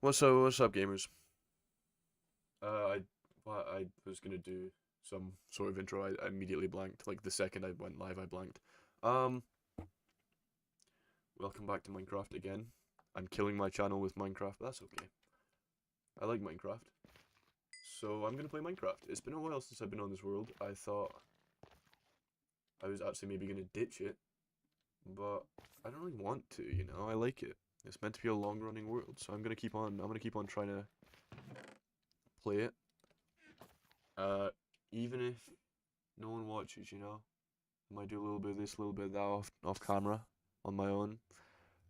What's up, gamers? I what I was gonna do some sort of intro. I immediately blanked. Like the second I went live, I blanked. Um, Welcome back to Minecraft again. I'm killing my channel with Minecraft, but that's okay. I like Minecraft, so I'm gonna play Minecraft. It's been a while since I've been on this world. I thought I was actually maybe gonna ditch it, but I don't really want to. I like it. It's meant to be a long-running world, so I'm gonna keep on. I'm gonna keep on trying to play it. Uh, Even if no one watches. I might do a little bit of this, a little bit of that off camera on my own.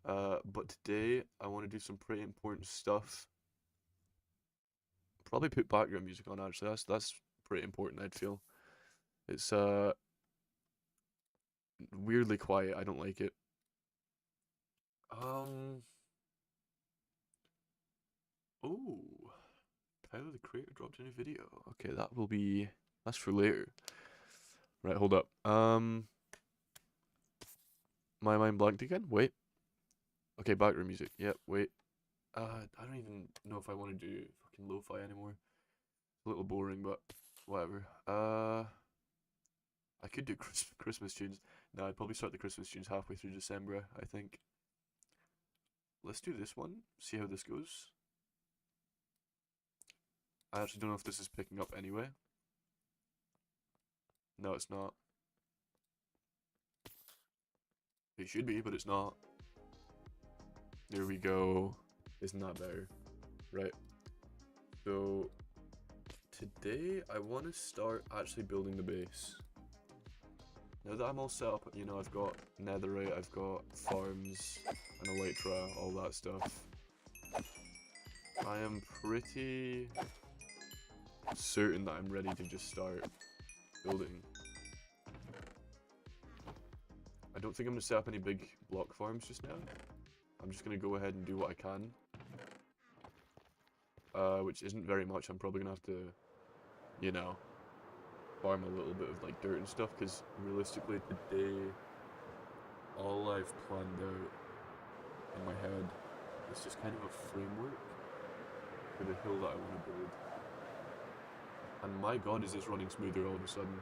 But today I want to do some pretty important stuff. Probably put background music on actually. That's pretty important, I'd feel. It's weirdly quiet. I don't like it. Um oh, Tyler the Creator dropped a new video. Okay, that's for later. Right, hold up. My mind blanked again. Wait. Okay, background music. Yep, wait. I don't even know if I want to do fucking lo-fi anymore. A little boring, but whatever. I could do Christmas tunes. No, I'd probably start the Christmas tunes halfway through December, I think. Let's do this one, see how this goes. I actually don't know if this is picking up anyway. No, it's not. It should be, but it's not. There we go. Isn't that better? Right. So, today I want to start actually building the base. Now that I'm all set up, I've got netherite, I've got farms, and elytra, all that stuff. I am pretty certain that I'm ready to just start building. I don't think I'm going to set up any big block farms just now. I'm just going to go ahead and do what I can. Which isn't very much. I'm probably going to have to, farm a little bit of like dirt and stuff, because realistically today, all I've planned out in my head is just kind of a framework for the hill that I want to build. And my god, is this running smoother all of a sudden.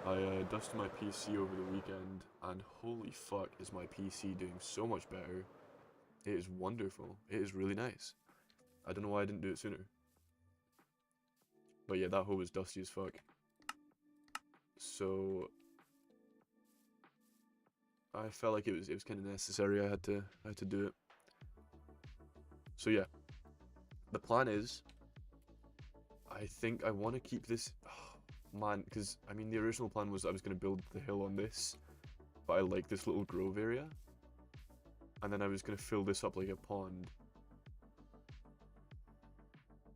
I dusted my PC over the weekend, and holy fuck is my PC doing so much better. It is wonderful. It is really nice. I don't know why I didn't do it sooner. But yeah, that hole was dusty as fuck. So I felt like it was kind of necessary. I had to do it. So yeah, the plan is, I think I want to keep this, man, because I mean the original plan was I was going to build the hill on this, but I like this little grove area, and then I was going to fill this up like a pond.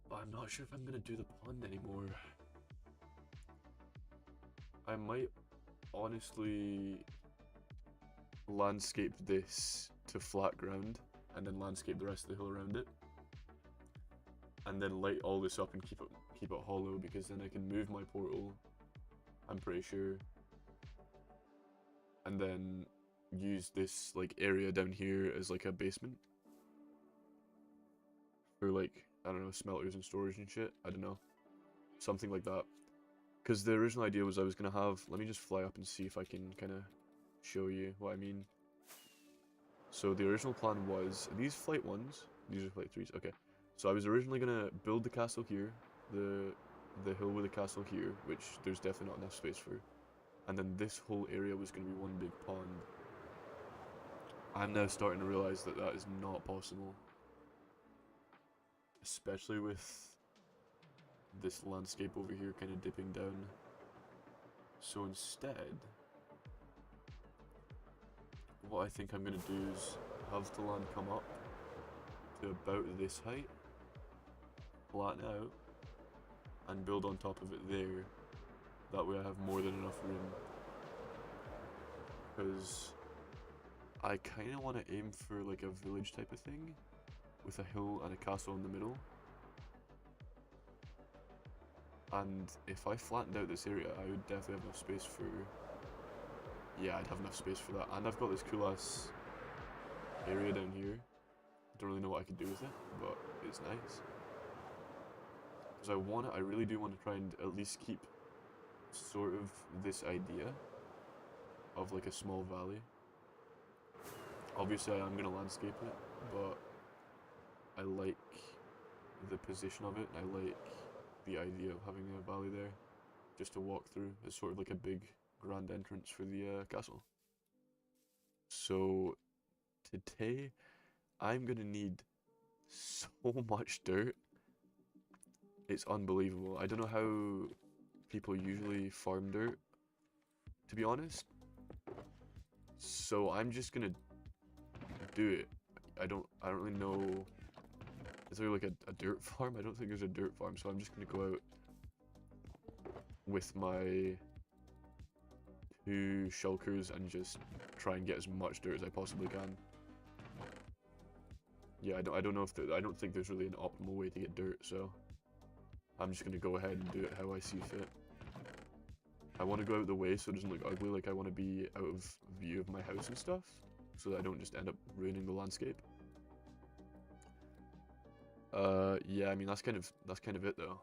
But I'm not sure if I'm going to do the pond anymore. I might honestly landscape this to flat ground, and then landscape the rest of the hill around it, and then light all this up and keep it hollow, because then I can move my portal, I'm pretty sure, and then use this like area down here as like a basement for like, I don't know, smelters and storage and shit. I don't know, something like that. Because the original idea was I was gonna have, let me just fly up and see if I can kind of show you what I mean. So the original plan was these flight ones. These are flight threes. Okay. So I was originally gonna build the castle here, the hill with the castle here, which there's definitely not enough space for, and then this whole area was gonna be one big pond. I'm now starting to realize that that is not possible, especially with this landscape over here kind of dipping down. So instead, what I think I'm gonna do is have the land come up to about this height, flatten out, and build on top of it there. That way I have more than enough room. Because I kind of want to aim for like a village type of thing, with a hill and a castle in the middle. And if I flattened out this area, I would definitely have enough space for... Yeah, I'd have enough space for that. And I've got this cool ass area down here. don't really know what I could do with it, but it's nice. Because I really do want to try and at least keep sort of this idea of like a small valley. Obviously I am going to landscape it, but I like the position of it, and I like the idea of having a valley there just to walk through. It's sort of like a big grand entrance for the castle. So today I'm gonna need so much dirt. It's unbelievable. I don't know how people usually farm dirt, to be honest. So I'm just gonna do it. I don't really know. Is there like a dirt farm? I don't think there's a dirt farm, so I'm just gonna go out with my 2 shulkers and just try and get as much dirt as I possibly can. Yeah, I don't know if I don't think there's really an optimal way to get dirt, so I'm just gonna go ahead and do it how I see fit. I want to go out the way so it doesn't look ugly. Like, I want to be out of view of my house and stuff, so that I don't just end up ruining the landscape. Yeah, I mean that's kind of it though.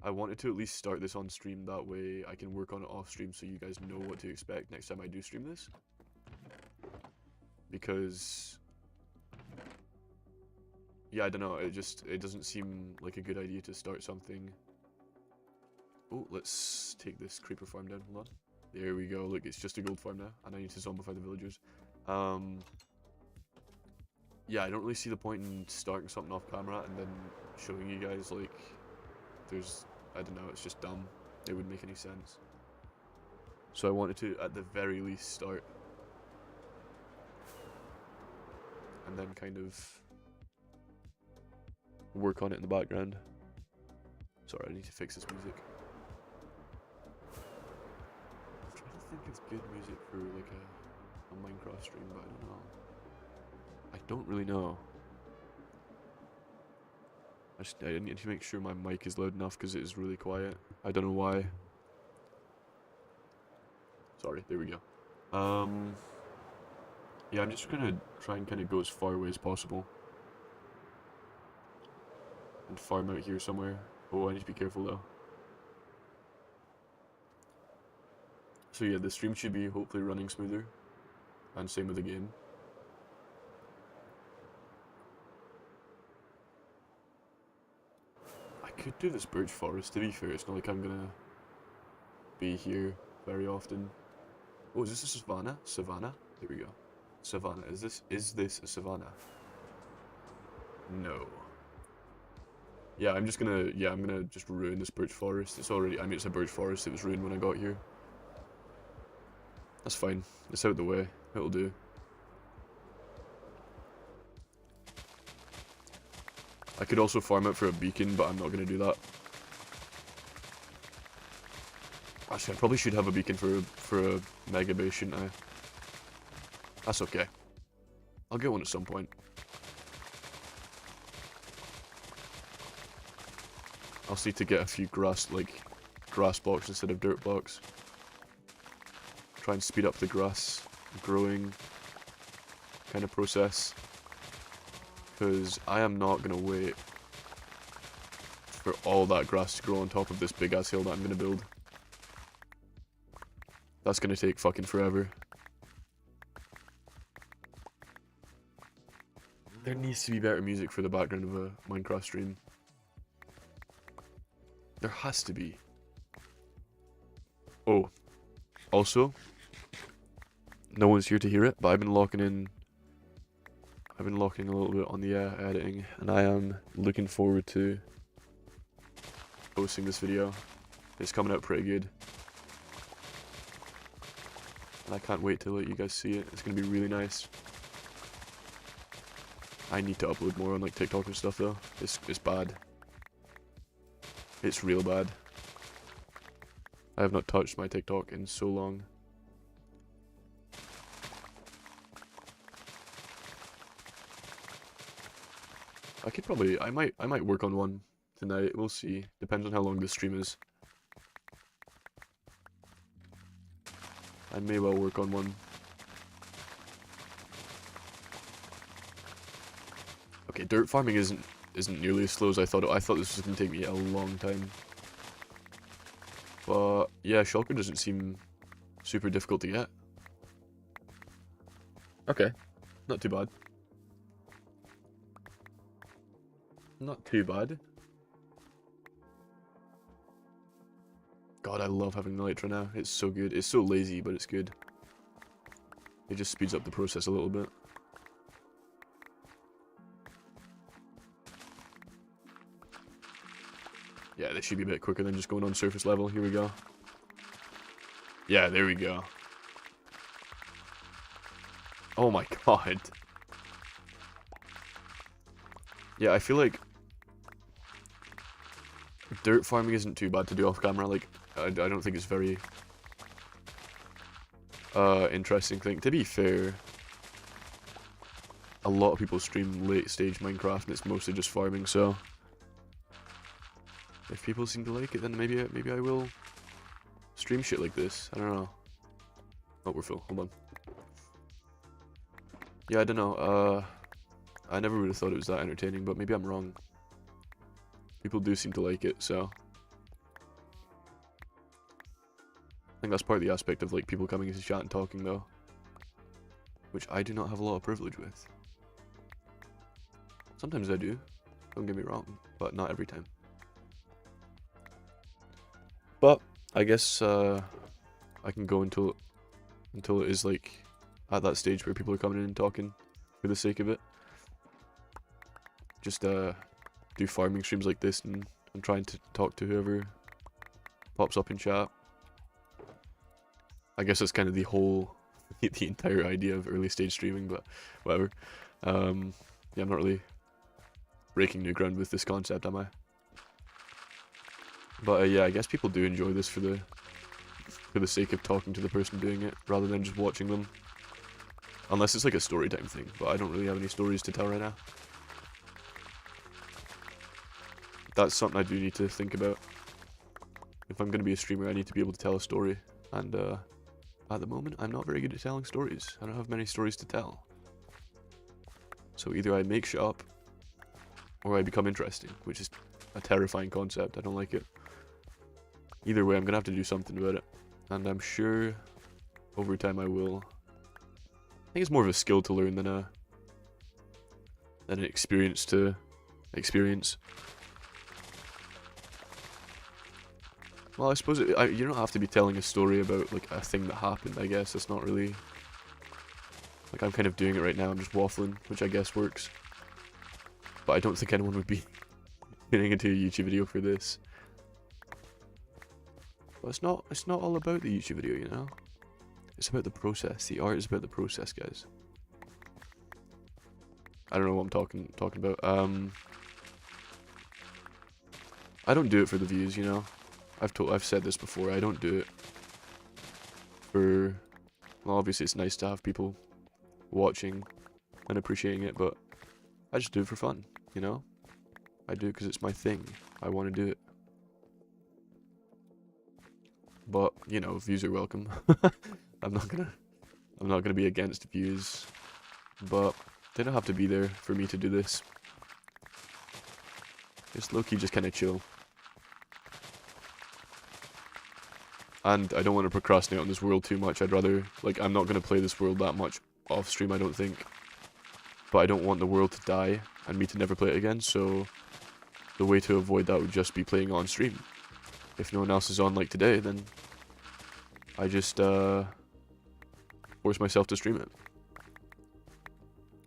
I wanted to at least start this on stream, that way I can work on it off stream so you guys know what to expect next time I do stream this. Because yeah, I don't know, it doesn't seem like a good idea to start something. Oh, let's take this creeper farm down, hold on. There we go, look, it's just a gold farm now, and I need to zombify the villagers. Yeah, I don't really see the point in starting something off camera and then showing you guys, like, I don't know, it's just dumb. It wouldn't make any sense. So I wanted to, at the very least, start. And then kind of work on it in the background. Sorry, I need to fix this music. I'm trying to think of good music for, like, a Minecraft stream, but I don't know. I don't really know. I need to make sure my mic is loud enough because it is really quiet. I don't know why. Sorry, there we go. Yeah, I'm just gonna try and kind of go as far away as possible. And farm out here somewhere. Oh, I need to be careful though. So yeah, the stream should be hopefully running smoother. And same with the game. I could do this birch forest, to be fair. It's not like I'm gonna be here very often. Oh, is this a savanna? Savannah? There we go. Savannah. Is this a savannah? No. Yeah, I'm gonna just ruin this birch forest. It's already, I mean, it's a birch forest. It was ruined when I got here. That's fine. It's out of the way. It'll do. I could also farm out for a beacon, but I'm not gonna do that. Actually, I probably should have a beacon for a mega base, shouldn't I? That's okay. I'll get one at some point. I'll need to get a few grass blocks instead of dirt blocks. Try and speed up the grass growing kind of process. Because I am not going to wait for all that grass to grow on top of this big ass hill that I'm going to build. That's going to take fucking forever. There needs to be better music for the background of a Minecraft stream. There has to be. Oh, also, no one's here to hear it, but I've been locking a little bit on the editing, and I am looking forward to posting this video. It's coming out pretty good. And I can't wait to let you guys see it. It's going to be really nice. I need to upload more on like TikTok and stuff though. It's bad. It's real bad. I have not touched my TikTok in so long. I might work on one tonight. We'll see. Depends on how long this stream is. I may well work on one. Okay, dirt farming isn't nearly as slow as I thought. I thought this was gonna take me a long time. But yeah, shulker doesn't seem super difficult to get. Okay, not too bad. Not too bad. God, I love having the Elytra now. It's so good. It's so lazy, but it's good. It just speeds up the process a little bit. Yeah, this should be a bit quicker than just going on surface level. Here we go. Yeah, there we go. Oh my god. Yeah, I feel like dirt farming isn't too bad to do off camera. Like, I don't think it's very interesting thing. To be fair, a lot of people stream late stage Minecraft and it's mostly just farming, so if people seem to like it, then maybe I will stream shit like this. I don't know. Oh, we're full. Hold on. Yeah, I don't know. I never would have thought it was that entertaining, but maybe I'm wrong. People do seem to like it, so I think that's part of the aspect of like people coming into chat and talking, though, which I do not have a lot of privilege with. Sometimes I do, don't get me wrong, but not every time. But I guess I can go until it is like at that stage where people are coming in and talking for the sake of it. Just do farming streams like this, and I'm trying to talk to whoever pops up in chat. I guess that's kind of the whole, the entire idea of early stage streaming, but whatever. Yeah, I'm not really breaking new ground with this concept, am I? But yeah, I guess people do enjoy this for the sake of talking to the person doing it, rather than just watching them. Unless it's like a story time thing, but I don't really have any stories to tell right now. That's something I do need to think about. If I'm going to be a streamer, I need to be able to tell a story. And at the moment, I'm not very good at telling stories. I don't have many stories to tell. So either I make shit up, or I become interesting, which is a terrifying concept. I don't like it. Either way, I'm going to have to do something about it. And I'm sure over time I will. I think it's more of a skill to learn than an experience to experience. Well, I suppose you don't have to be telling a story about like a thing that happened. I guess it's not really like I'm kind of doing it right now. I'm just waffling, which I guess works. But I don't think anyone would be getting into a YouTube video for this. But it's not all about the YouTube video, you know. It's about the process. The art is about the process, guys. I don't know what I'm talking about. I don't do it for the views, you know. I've said this before. I don't do it for. Well, obviously it's nice to have people watching and appreciating it, but I just do it for fun, you know. I do it because it's my thing. I want to do it. But you know, views are welcome. I'm not gonna be against views, but they don't have to be there for me to do this. It's low-key just kind of chill. And I don't want to procrastinate on this world too much. I'd rather, like, I'm not going to play this world that much off stream, I don't think. But I don't want the world to die and me to never play it again, so the way to avoid that would just be playing on stream. If no one else is on like today, then I just force myself to stream it.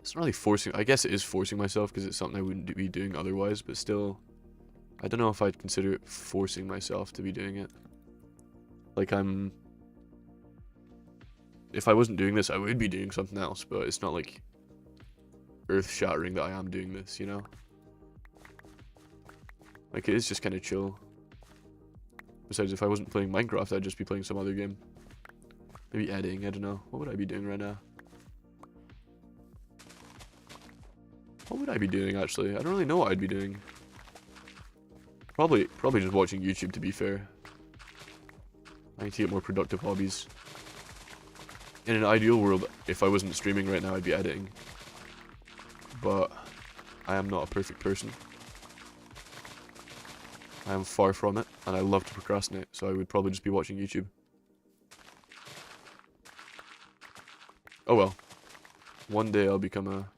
It's not really forcing, I guess it is forcing myself because it's something I wouldn't be doing otherwise, but still, I don't know if I'd consider it forcing myself to be doing it. Like if I wasn't doing this, I would be doing something else, but it's not like earth-shattering that I am doing this, you know? Like, it is just kind of chill. Besides, if I wasn't playing Minecraft, I'd just be playing some other game. Maybe editing, I don't know. What would I be doing right now? What would I be doing, actually? I don't really know what I'd be doing. Probably just watching YouTube, to be fair. I need to get more productive hobbies. In an ideal world, if I wasn't streaming right now, I'd be editing. But I am not a perfect person. I am far from it, and I love to procrastinate, so I would probably just be watching YouTube. Oh well. One day I'll become a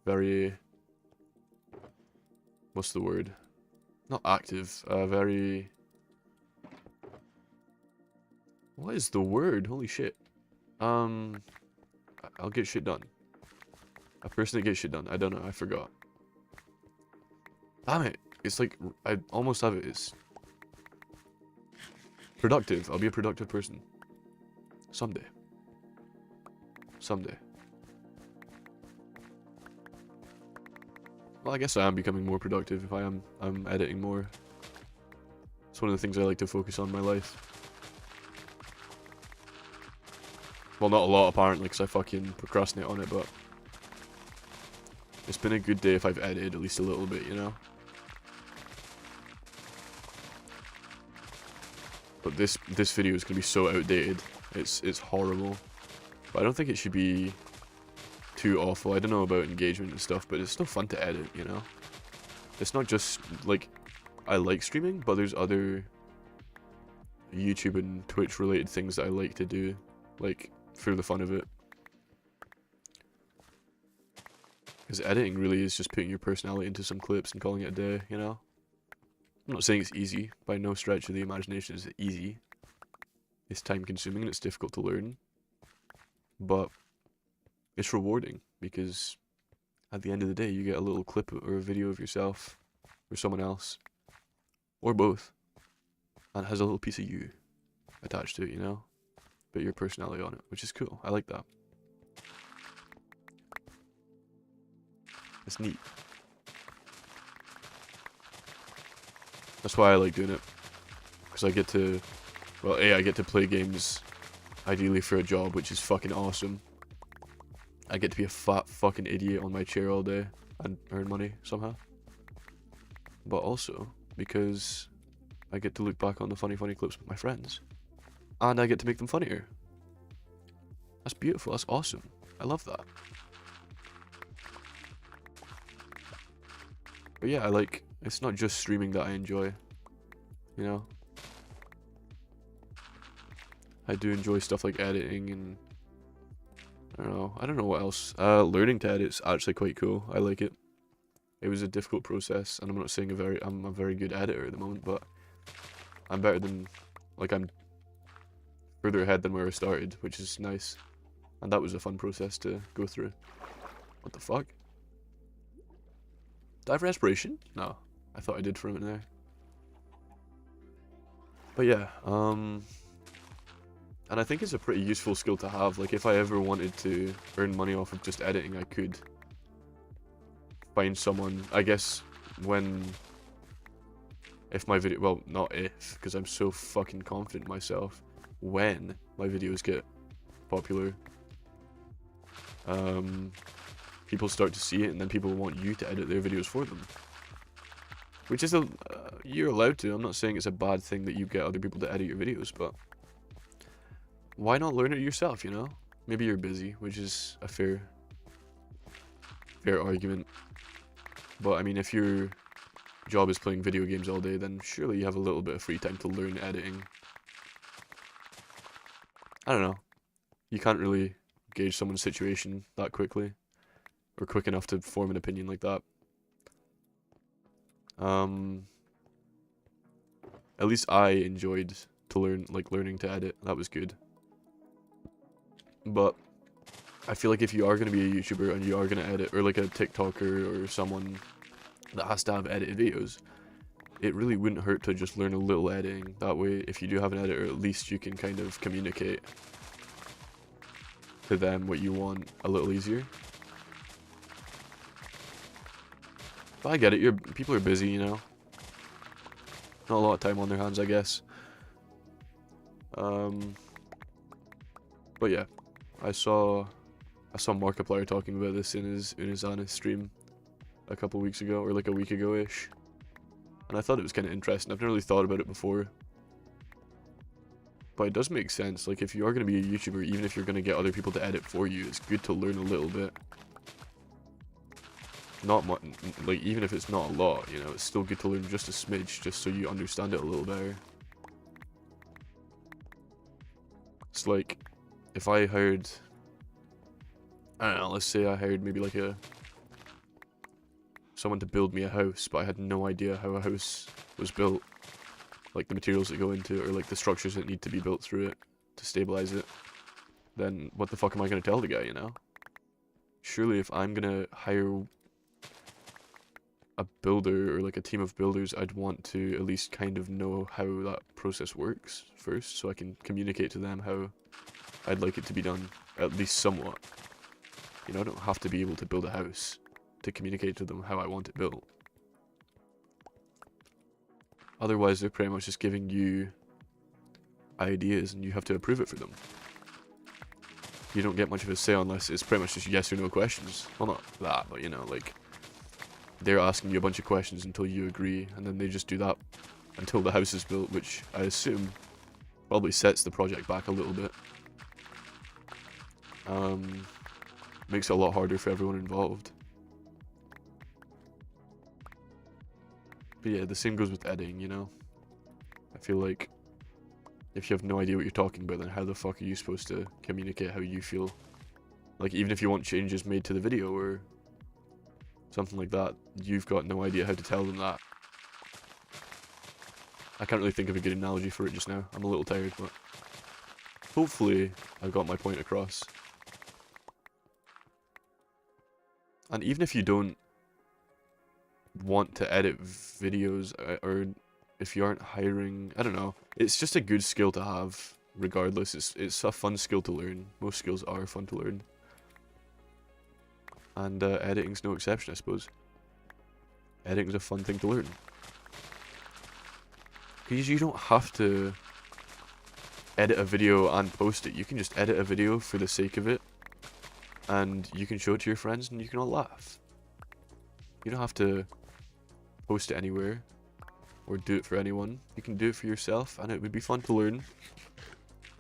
very... What's the word? Not active, very... What is the word? Holy shit. I'll get shit done. A person that gets shit done. I don't know, I forgot. Damn it. It's like, I almost have it. It's productive. I'll be a productive person. Someday. Someday. Well, I guess I am becoming more productive if I'm editing more. It's one of the things I like to focus on in my life. Well, not a lot apparently, because I fucking procrastinate on it, but it's been a good day if I've edited at least a little bit, you know? But this video is gonna be so outdated. It's horrible. But I don't think it should be too awful. I don't know about engagement and stuff, but it's still fun to edit, you know? It's not just, like, I like streaming, but there's other YouTube and Twitch related things that I like to do, like, for the fun of it. Because editing really is just putting your personality into some clips and calling it a day, you know? I'm not saying it's easy. By no stretch of the imagination is it easy. It's time consuming and it's difficult to learn. But it's rewarding because at the end of the day you get a little clip or a video of yourself or someone else. Or both. And it has a little piece of you attached to it, you know? But your personality on it, which is cool. I like that. It's neat. That's why I like doing it. Because I get to, well, A, I get to play games ideally for a job, which is fucking awesome. I get to be a fat fucking idiot on my chair all day and earn money somehow. But also because I get to look back on the funny clips with my friends. And I get to make them funnier. That's beautiful, that's awesome. I love that. But yeah, it's not just streaming that I enjoy, you know? I do enjoy stuff like editing and, I don't know what else. Learning to edit's actually quite cool, I like it. It was a difficult process, and I'm not saying I'm a very good editor at the moment, but I'm better than, I'm further ahead than where I started, which is nice. And that was a fun process to go through. What the fuck? Did I have respiration? No. I thought I did for a minute there. But yeah, and I think it's a pretty useful skill to have. Like, if I ever wanted to earn money off of just editing, I could find someone, I guess, if my video, well, not if, because I'm so fucking confident in myself, when my videos get popular, people start to see it, and then people want you to edit their videos for them. Which is you're allowed to. I'm not saying it's a bad thing that you get other people to edit your videos, but why not learn it yourself, you know? Maybe you're busy, which is a fair argument. But I mean, if your job is playing video games all day, then surely you have a little bit of free time to learn editing. I don't know. You can't really gauge someone's situation that quickly, or quick enough to form an opinion like that. At least I enjoyed learning to edit. That was good. But I feel like if you are going to be a YouTuber and you are going to edit, or like a TikToker or someone that has to have edited videos, it really wouldn't hurt to just learn a little editing. That way, if you do have an editor, at least you can kind of communicate to them what you want a little easier. But I get it, people are busy, you know? Not a lot of time on their hands, I guess. But yeah, I saw Markiplier talking about this in his Unizana stream a couple weeks ago, or like a week ago-ish. And I thought it was kind of interesting. I've never really thought about it before. But it does make sense. Like, if you are going to be a YouTuber, even if you're going to get other people to edit for you, it's good to learn a little bit. not much, like, even if it's not a lot, you know, it's still good to learn just a smidge, just so you understand it a little better. It's like, if I hired, I don't know, let's say I hired maybe like someone to build me a house, but I had no idea how a house was built, like the materials that go into it, or like the structures that need to be built through it to stabilize it, then what the fuck am I gonna tell the guy, you know? Surely if I'm gonna hire a builder or like a team of builders, I'd want to at least kind of know how that process works first, so I can communicate to them how I'd like it to be done, at least somewhat. You know, I don't have to be able to build a house to communicate to them how I want it built. Otherwise, they're pretty much just giving you ideas and you have to approve it for them. You don't get much of a say unless it's pretty much just yes or no questions. Well, not that, but you know, like, they're asking you a bunch of questions until you agree, and then they just do that until the house is built, which I assume probably sets the project back a little bit. Makes it a lot harder for everyone involved. But yeah, the same goes with editing, you know? I feel like if you have no idea what you're talking about, then how the fuck are you supposed to communicate how you feel? Like, even if you want changes made to the video or something like that, you've got no idea how to tell them that. I can't really think of a good analogy for it just now. I'm a little tired, but hopefully I got my point across. And even if you don't want to edit videos, or if you aren't hiring, I don't know, it's just a good skill to have regardless. It's a fun skill to learn. Most skills are fun to learn, and editing's no exception, I suppose. Editing's a fun thing to learn, because you don't have to edit a video and post it. You can just edit a video for the sake of it, and you can show it to your friends and you can all laugh. You don't have to post it anywhere or do it for anyone. You can do it for yourself and it would be fun to learn. And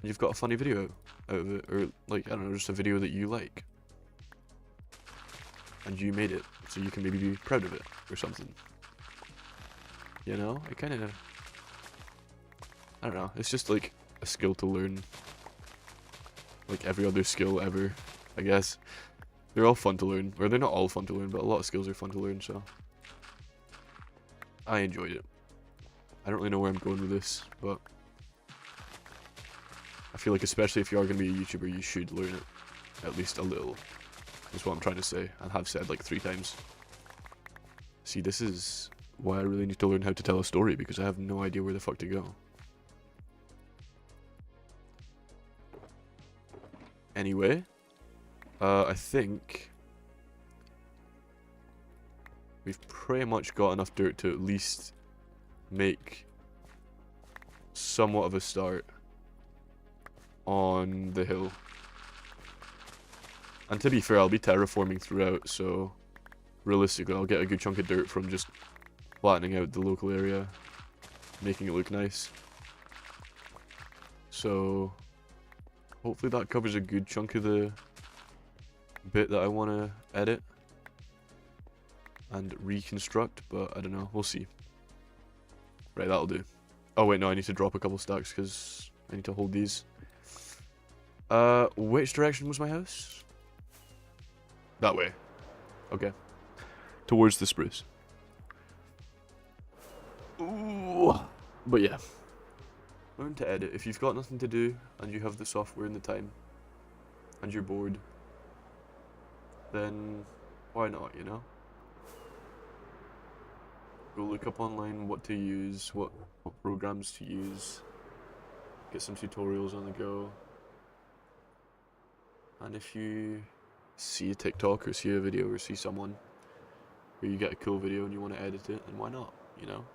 you've got a funny video out of it, or like, I don't know, just a video that you like. And you made it, so you can maybe be proud of it or something. You know, it kind of, I don't know, it's just like a skill to learn. Like every other skill ever, I guess. They're all fun to learn, or they're not all fun to learn, but a lot of skills are fun to learn, so I enjoyed it. I don't really know where I'm going with this, but I feel like especially if you are going to be a YouTuber, you should learn it, at least a little, is what I'm trying to say, and have said like 3 times. See, this is why I really need to learn how to tell a story, because I have no idea where the fuck to go. Anyway, I think we've pretty much got enough dirt to at least make somewhat of a start on the hill. And to be fair, I'll be terraforming throughout, so realistically I'll get a good chunk of dirt from just flattening out the local area, making it look nice. So hopefully that covers a good chunk of the bit that I want to edit and reconstruct, but I don't know, we'll see. Right, that'll do. Oh wait, no, I need to drop a couple stacks because I need to hold these. Which direction was my house? That way. Okay. Towards the spruce. Ooh. But yeah. Learn to edit. If you've got nothing to do and you have the software and the time and you're bored, then why not, you know? Go look up online what to use, what programs to use, get some tutorials on the go. And if you see a TikTok or see a video or see someone where you get a cool video and you want to edit it, then why not, you know?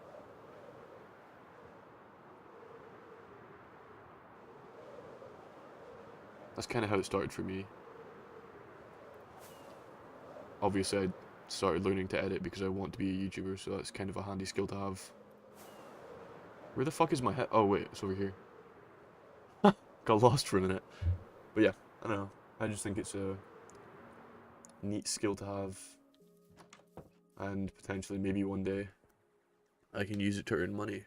That's kind of how it started for me. Obviously, I started learning to edit because I want to be a YouTuber, so that's kind of a handy skill to have. Where the fuck is my head? Oh wait, it's over here. Got lost for a minute. But yeah, I don't know. I just think it's a neat skill to have. and potentially maybe one day I can use it to earn money.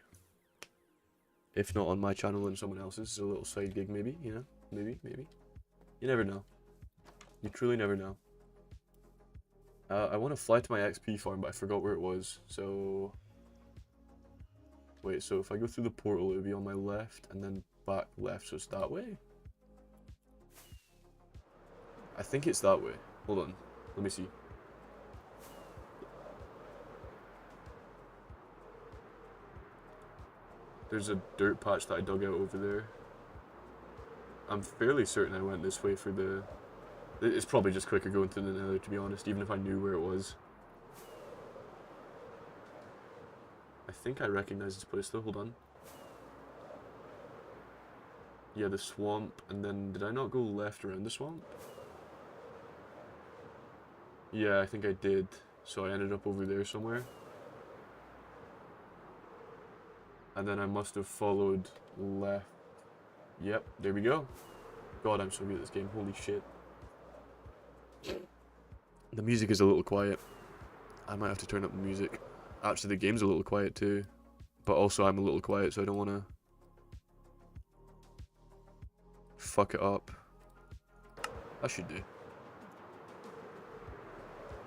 If not on my channel and someone else's, it's a little side gig maybe, you know? Maybe. You never know. You truly never know. I want to fly to my XP farm, but I forgot where it was, so... Wait, so if I go through the portal, it would be on my left, and then back left, so it's that way? I think it's that way. Hold on, let me see. There's a dirt patch that I dug out over there. I'm fairly certain I went this way for the... It's probably just quicker going through the nether, to be honest, even if I knew where it was. I think I recognize this place though, hold on. Yeah, the swamp, and then did I not go left around the swamp? Yeah, I think I did. So I ended up over there somewhere. And then I must have followed left. Yep, there we go. God, I'm so good at this game, holy shit. The music is a little quiet. I might have to turn up the music. Actually, the game's a little quiet too. But also I'm a little quiet, so I don't want to fuck it up. I should do.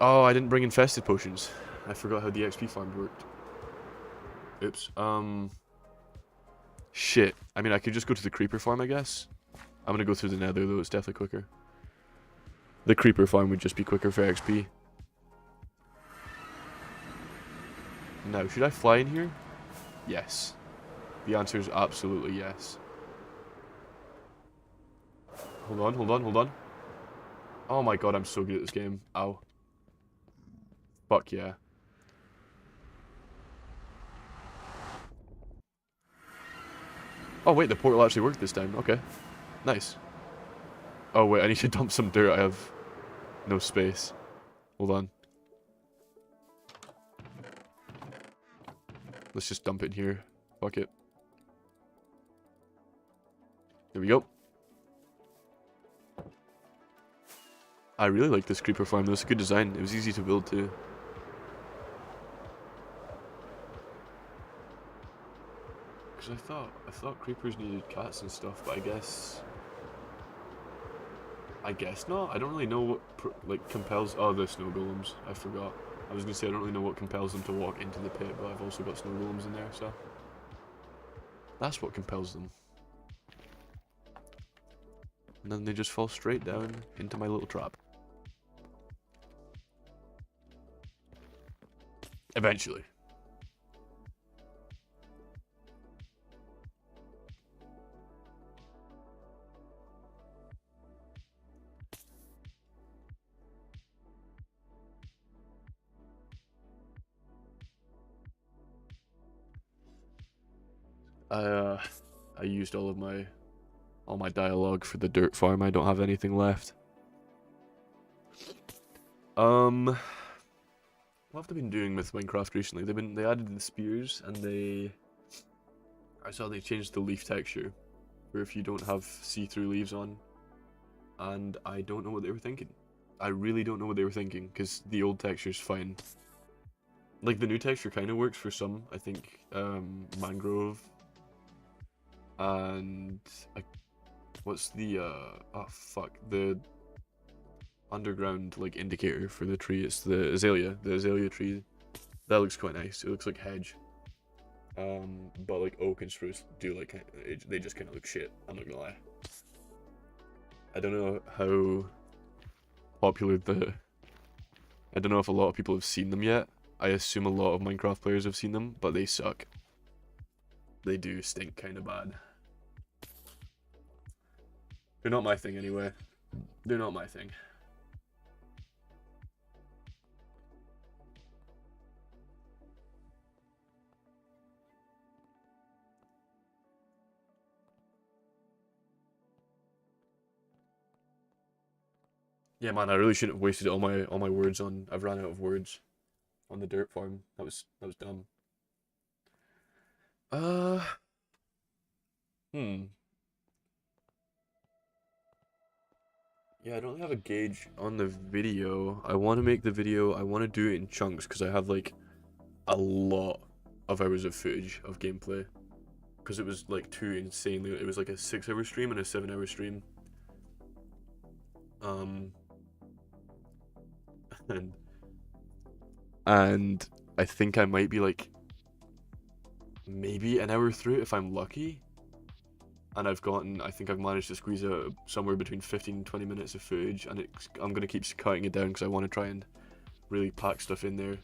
Oh, I didn't bring infested potions. I forgot how the XP farm worked. Oops. Shit. I mean, I could just go to the creeper farm, I guess. I'm gonna go through the nether, though. It's definitely quicker. The creeper farm would just be quicker for XP. Now, should I fly in here? Yes. The answer is absolutely yes. Hold on. Oh my god, I'm so good at this game. Ow. Fuck yeah. Oh wait, the portal actually worked this time. Okay. Nice. Oh wait, I need to dump some dirt. I have no space. Hold on. Let's just dump it in here. Fuck it. There we go. I really like this creeper farm. It was a good design. It was easy to build too. Because I thought creepers needed cats and stuff, but I guess not. I don't really know what like compels. Oh, the snow golems. I forgot. I was gonna say I don't really know what compels them to walk into the pit, but I've also got snow golems in there, so that's what compels them. And then they just fall straight down into my little trap. Eventually. I used all my dialogue for the dirt farm. I don't have anything left. What have they been doing with Minecraft recently? They added the spears, and I saw they changed the leaf texture for if you don't have see-through leaves on. And I don't know what they were thinking. I really don't know what they were thinking, because the old texture's fine. Like, the new texture kind of works for some, I think, mangrove, and, what's the, oh fuck, the underground, like, indicator for the tree, it's the azalea tree. That looks quite nice, it looks like hedge. But, like, oak and spruce do, like, they just kind of look shit, I'm not gonna lie. I don't know how popular I don't know if a lot of people have seen them yet. I assume a lot of Minecraft players have seen them, but they suck. They do stink kind of bad. They're not my thing anyway. They're not my thing. Yeah, man, I really shouldn't have wasted all my words on. I've ran out of words on the dirt farm. That was dumb. Uh, hmm. Yeah, I don't have a gauge on the video. I want to make the video, I want to do it in chunks because I have like a lot of hours of footage of gameplay. Because it was like two insanely, it was like a 6-hour stream and a 7-hour stream. And and I think I might be like maybe an hour through if I'm lucky. And I think I've managed to squeeze out somewhere between 15 and 20 minutes of footage, and I'm going to keep cutting it down because I want to try and really pack stuff in there.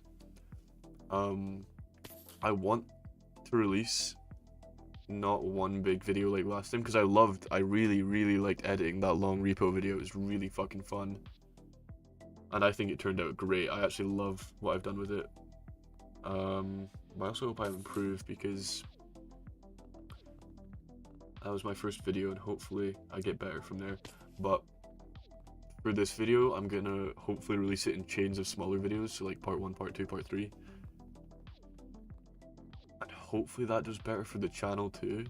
I want to release not one big video like last time, because I really, really liked editing that long repo video. It was really fucking fun. And I think it turned out great. I actually love what I've done with it. I also hope I improve, because that was my first video, and hopefully I get better from there. But for this video, I'm gonna hopefully release it in chains of smaller videos, so like part 1, part 2, part 3. And hopefully that does better for the channel too.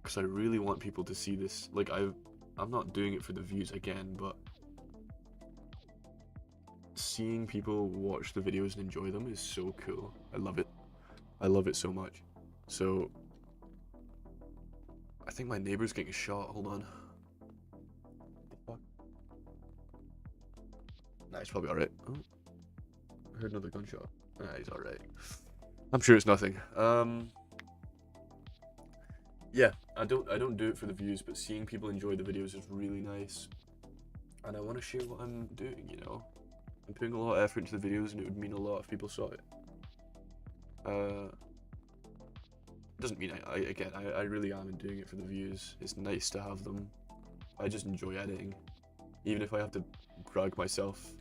Because I really want people to see this. Like, I'm not doing it for the views again, but seeing people watch the videos and enjoy them is so cool. I love it. I love it so much. So I think my neighbor's getting shot. Hold on. What? Nah, he's probably alright. Oh, I heard another gunshot. Nah, he's alright. I'm sure it's nothing. Yeah, I don't do it for the views, but seeing people enjoy the videos is really nice. And I want to share what I'm doing, you know? I'm putting a lot of effort into the videos, and it would mean a lot if people saw it. Doesn't mean I really am doing it for the views. It's nice to have them. I just enjoy editing, even if I have to drag myself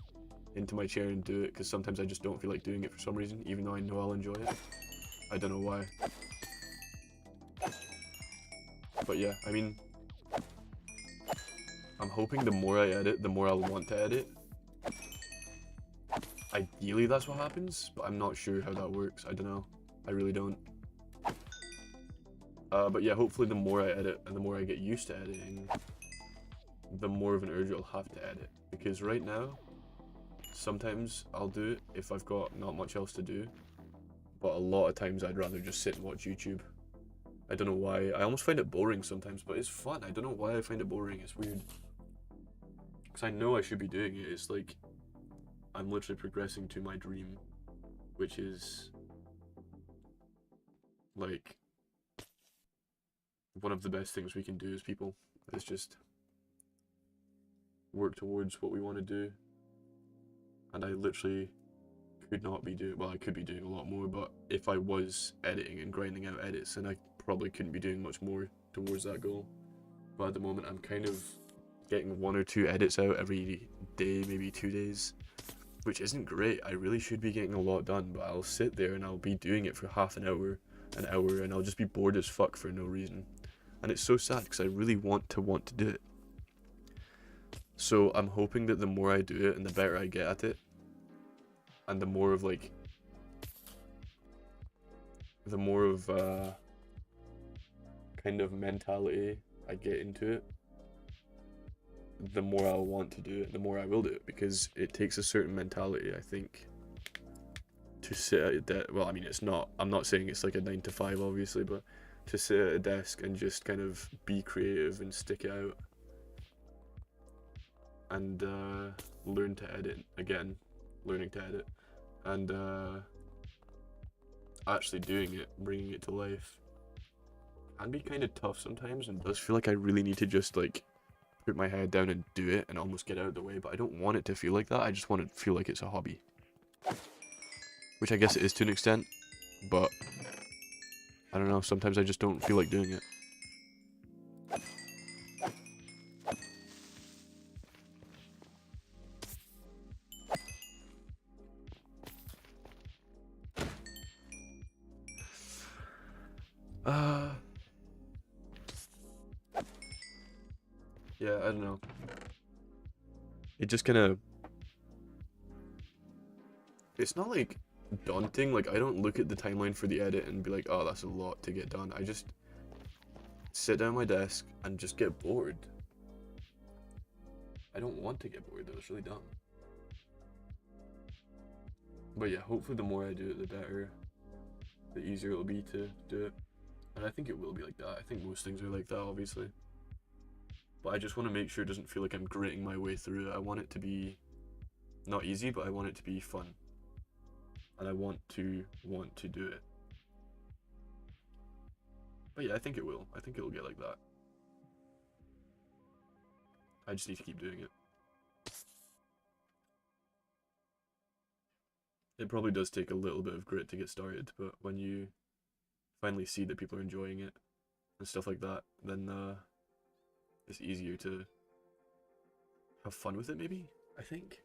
into my chair and do it, because sometimes I just don't feel like doing it for some reason, even though I know I'll enjoy it. I don't know why. But yeah, I mean, I'm hoping the more I edit, the more I'll want to edit. Ideally that's what happens, but I'm not sure how that works. I don't know. I really don't. But yeah, hopefully the more I edit and the more I get used to editing, the more of an urge I'll have to edit. Because right now, sometimes I'll do it if I've got not much else to do, but a lot of times I'd rather just sit and watch YouTube. I don't know why. I almost find it boring sometimes, but it's fun. I don't know why I find it boring. It's weird. Because I know I should be doing it. It's like I'm literally progressing to my dream, which is like one of the best things we can do as people, is just work towards what we want to do. And I literally could not be doing, well, I could be doing a lot more, but if I was editing and grinding out edits, then I probably couldn't be doing much more towards that goal. But at the moment, I'm kind of getting 1 or 2 edits out every day, maybe 2 days, which isn't great. I really should be getting a lot done, but I'll sit there and I'll be doing it for half an hour, and I'll just be bored as fuck for no reason. And it's so sad, because I really want to do it. So I'm hoping that the more I do it and the better I get at it, and the more of kind of mentality I get into it, the more I'll want to do it, the more I will do it, because it takes a certain mentality, I think, to sit at a desk. Well, I mean, I'm not saying it's like a 9 to 5, obviously, but to sit at a desk and just kind of be creative and stick it out and learn to edit. Again, learning to edit, and actually doing it, bringing it to life, can be kind of tough sometimes, and does feel like I really need to just like put my head down and do it and almost get out of the way. But I don't want it to feel like that. I just want it to feel like it's a hobby, which I guess it is to an extent, but I don't know, sometimes I just don't feel like doing it. Yeah, I don't know. It just kind of... It's not like daunting. Like, I don't look at the timeline for the edit and be like, oh, that's a lot to get done. I just sit down at my desk and just get bored. I don't want to get bored though, it's really dumb. But yeah, hopefully the more I do it, the better, the easier it'll be to do it. And I think it will be like that. I think most things are like that, obviously. But I just want to make sure it doesn't feel like I'm gritting my way through it. I want it to be not easy, but I want it to be fun. And I want to do it. But yeah, I think it will. I think it'll get like that. I just need to keep doing it. It probably does take a little bit of grit to get started, but when you finally see that people are enjoying it and stuff like that, then it's easier to have fun with it, maybe? I think.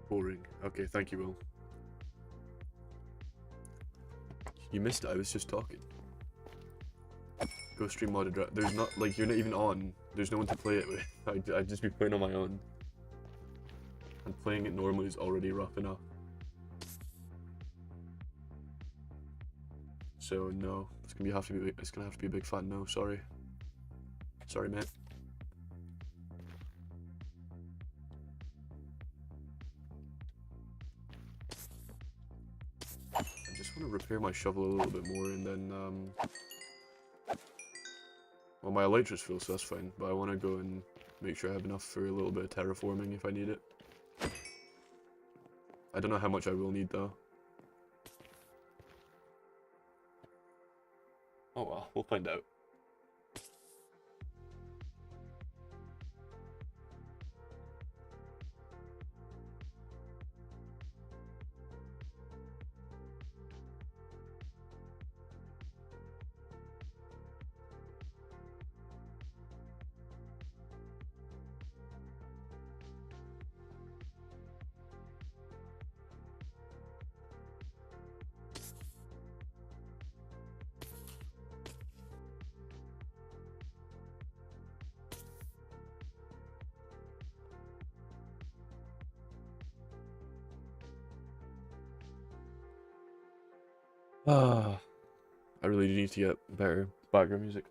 Boring. Okay, thank you, Will. You missed it, I was just talking. Go stream modded. There's not, like, you're not even on. There's no one to play it with. I'd just be playing on my own. And playing it normally is already rough enough. So no, it's gonna have to be a big fan. No, sorry. Sorry, mate. I just want to repair my shovel a little bit more, and then well, my elytra's full, so that's fine. But I want to go and make sure I have enough for a little bit of terraforming if I need it. I don't know how much I will need though. Oh well, we'll find out. I really do need to get better background music.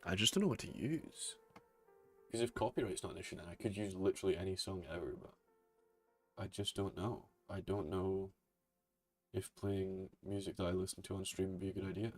I just don't know what to use. Because if copyright's not an issue, then I could use literally any song ever, but I just don't know. I don't know if playing music that I listen to on stream would be a good idea.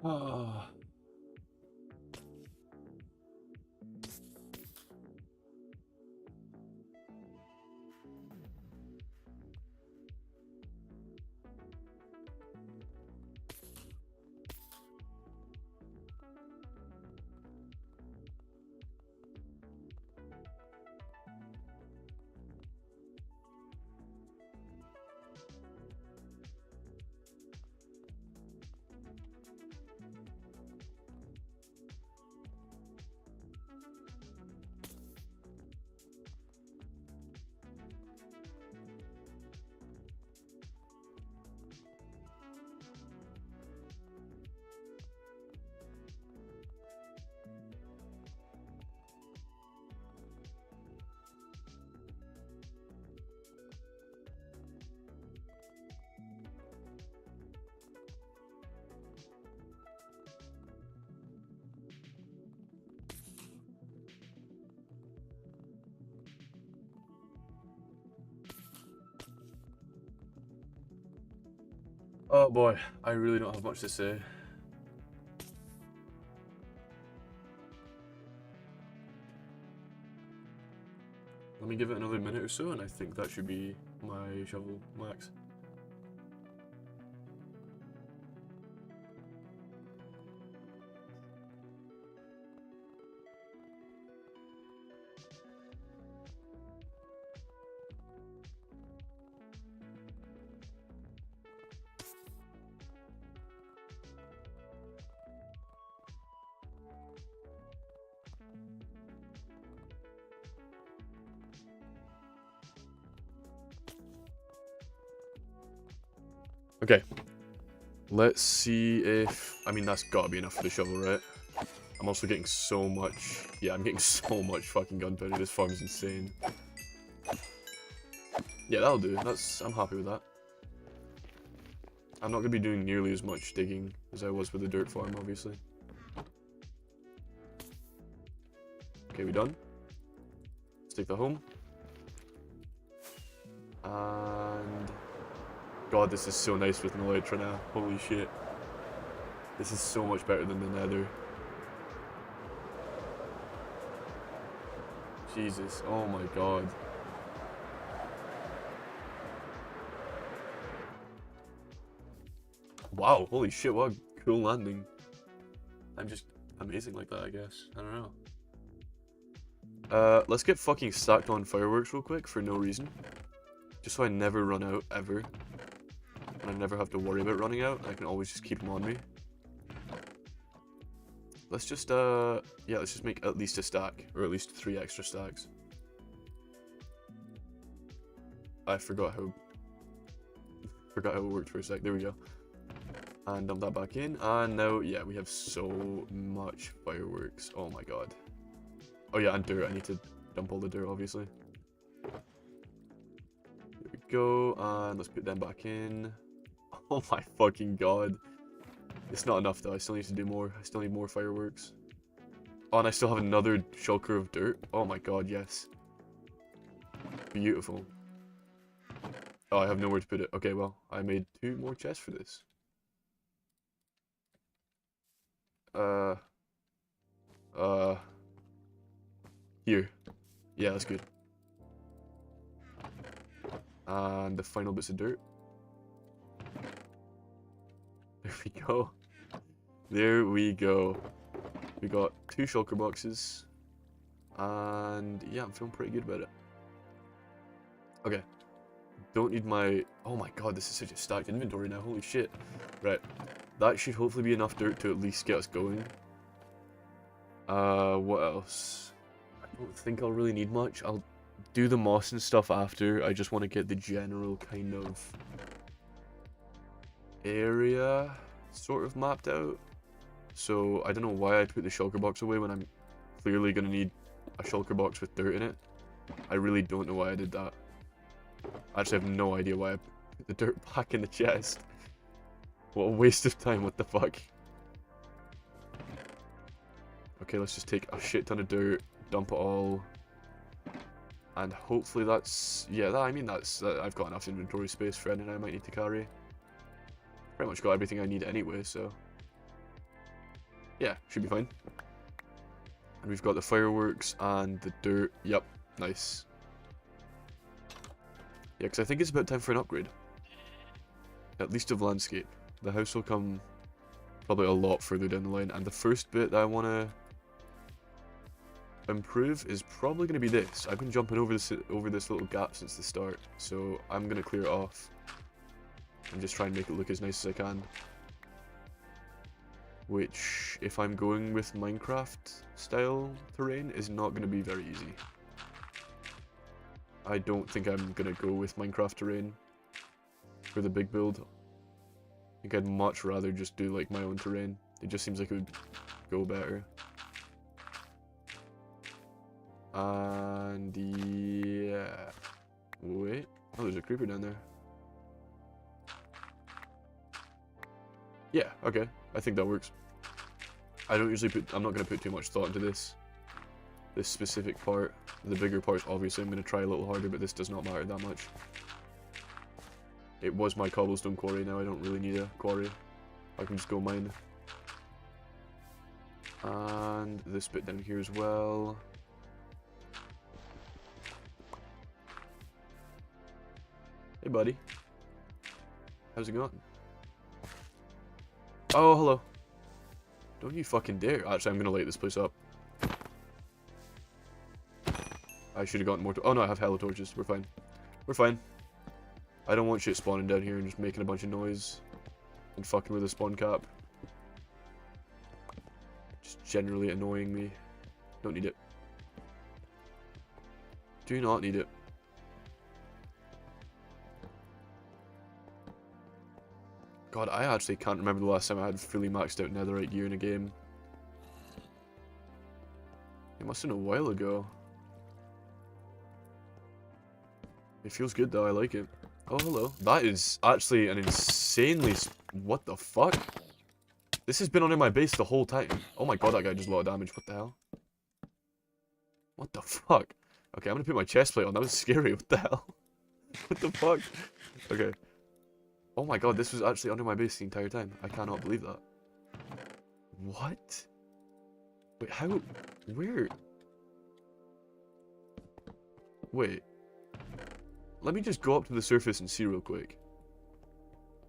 Ah. Oh boy, I really don't have much to say. Let me give it another minute or so, and I think that should be my shovel max. Okay, let's see if, I mean, that's gotta be enough for the shovel, right? I'm also getting so much, yeah, I'm getting so much fucking gunpowder. This farm's insane. Yeah, that'll do. I'm happy with that. I'm not gonna be doing nearly as much digging as I was with the dirt farm, obviously. Okay, we done? Let's take that home. And God, this is so nice with an elytra now. Holy shit. This is so much better than the nether. Jesus, oh my god. Wow, holy shit, what a cool landing. I'm just amazing like that, I guess. I don't know. Let's get fucking stacked on fireworks real quick for no reason. Just so I never run out, ever. And I never have to worry about running out. I can always just keep them on me. Let's just, yeah, let's just make at least a stack. Or at least 3 extra stacks. I forgot how it worked for a sec. There we go. And dump that back in. And now, yeah, we have so much fireworks. Oh my god. Oh yeah, and dirt. I need to dump all the dirt, obviously. There we go. And let's put them back in. Oh my fucking god. It's not enough though. I still need to do more. I still need more fireworks. Oh, and I still have another shulker of dirt. Oh my god, yes. Beautiful. Oh, I have nowhere to put it. Okay, well, I made 2 more chests for this. Here. Yeah, that's good. And the final bits of dirt. There we go. There we go. We got 2 shulker boxes. And yeah, I'm feeling pretty good about it. Okay. Don't need my... Oh my god, this is such a stacked inventory now. Holy shit. Right. That should hopefully be enough dirt to at least get us going. What else? I don't think I'll really need much. I'll do the moss and stuff after. I just want to get the general kind of area sort of mapped out. So I don't know why I put the shulker box away when I'm clearly going to need a shulker box with dirt in it. I really don't know why I did that. I actually have no idea why I put the dirt back in the chest. What a waste of time, what the fuck. Okay, let's just take a shit ton of dirt, dump it all. And hopefully that's... Yeah, I mean, I've got enough inventory space for anything I might need to carry. Pretty much got everything I need anyway, so... Yeah, should be fine. And we've got the fireworks and the dirt. Yep, nice. Yeah, because I think it's about time for an upgrade. At least of landscape. The house will come probably a lot further down the line. And the first bit that I want to improve is probably going to be this. I've been jumping over this little gap since the start. So I'm going to clear it off. And just try and make it look as nice as I can. Which, if I'm going with Minecraft style terrain, is not going to be very easy. I don't think I'm going to go with Minecraft terrain for the big build. I think I'd much rather just do like my own terrain. It just seems like it would go better. And yeah. Wait. Oh, there's a creeper down there. Yeah, okay. I think that works. I'm not going to put too much thought into this specific part. The bigger parts, obviously, I'm going to try a little harder, but this does not matter that much. It was my cobblestone quarry, now I don't really need a quarry. I can just go mine. And this bit down here as well. Hey, buddy. How's it going? Oh, hello. Don't you fucking dare. Actually, I'm gonna light this place up. I should have gotten more. Oh no, I have hella torches. We're fine. We're fine. I don't want shit spawning down here and just making a bunch of noise and fucking with the spawn cap. Just generally annoying me. Don't need it. Do not need it. God, I actually can't remember the last time I had fully maxed out netherite gear in a game. It must have been a while ago. It feels good though, I like it. Oh, hello. That is actually an insanely... What the fuck? This has been under my base the whole time. Oh my god, that guy does a lot of damage. What the hell? What the fuck? Okay, I'm gonna put my chest plate on. That was scary. What the hell? What the fuck? Okay. Oh my god, this was actually under my base the entire time. I cannot believe that. What? Wait, how? Where? Wait. Let me just go up to the surface and see real quick.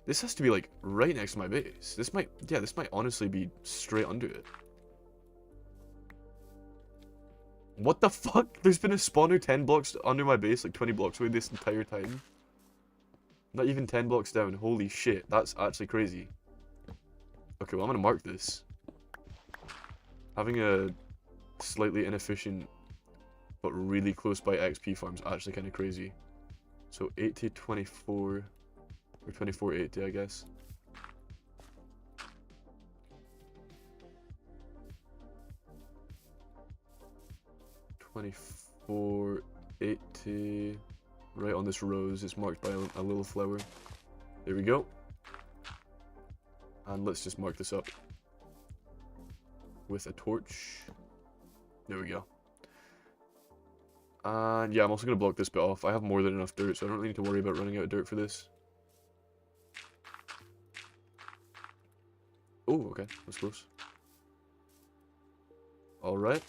This has to be like right next to my base. This might, yeah, this might honestly be straight under it. What the fuck? There's been a spawner 10 blocks under my base, like 20 blocks away this entire time. Not even 10 blocks down. Holy shit, that's actually crazy. Okay, well I'm gonna mark this. Having a slightly inefficient but really close by XP farm is actually kind of crazy. So 80, 24, or 24, 80 I guess. $24.80 right on this rose. It's marked by a little flower. There we go. And let's just mark this up with a torch. There we go. And yeah, I'm also going to block this bit off. I have more than enough dirt, so I don't really need to worry about running out of dirt for this. Oh, okay. That's close. Alright.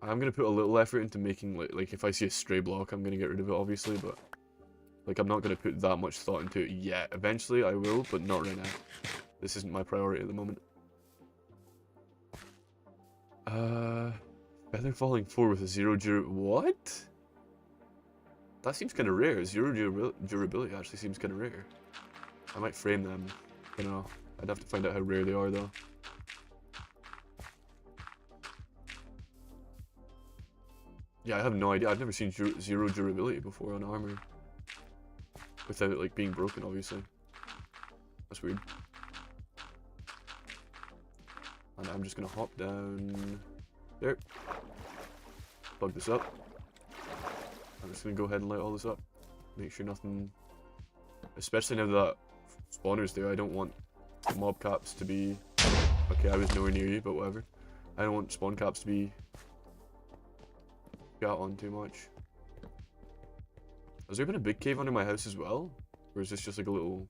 I'm going to put a little effort into making, like if I see a stray block, I'm going to get rid of it, obviously, but... Like, I'm not going to put that much thought into it yet. Eventually, I will, but not right now. This isn't my priority at the moment. Feather falling 4 with a 0 what? That seems kind of rare. 0 durability actually seems kind of rare. I might frame them. I don't know. I'd have to find out how rare they are, though. Yeah, I have no idea. I've never seen 0 durability before on armor. Without it, like, being broken, obviously. That's weird. And I'm just gonna hop down there. Plug this up. I'm just gonna go ahead and light all this up. Make sure nothing... Especially now that spawner's there, I don't want mob caps to be... Okay, I was nowhere near you, but whatever. I don't want spawn caps to be... got on too much. Has there been a big cave under my house as well? Or is this just like a little...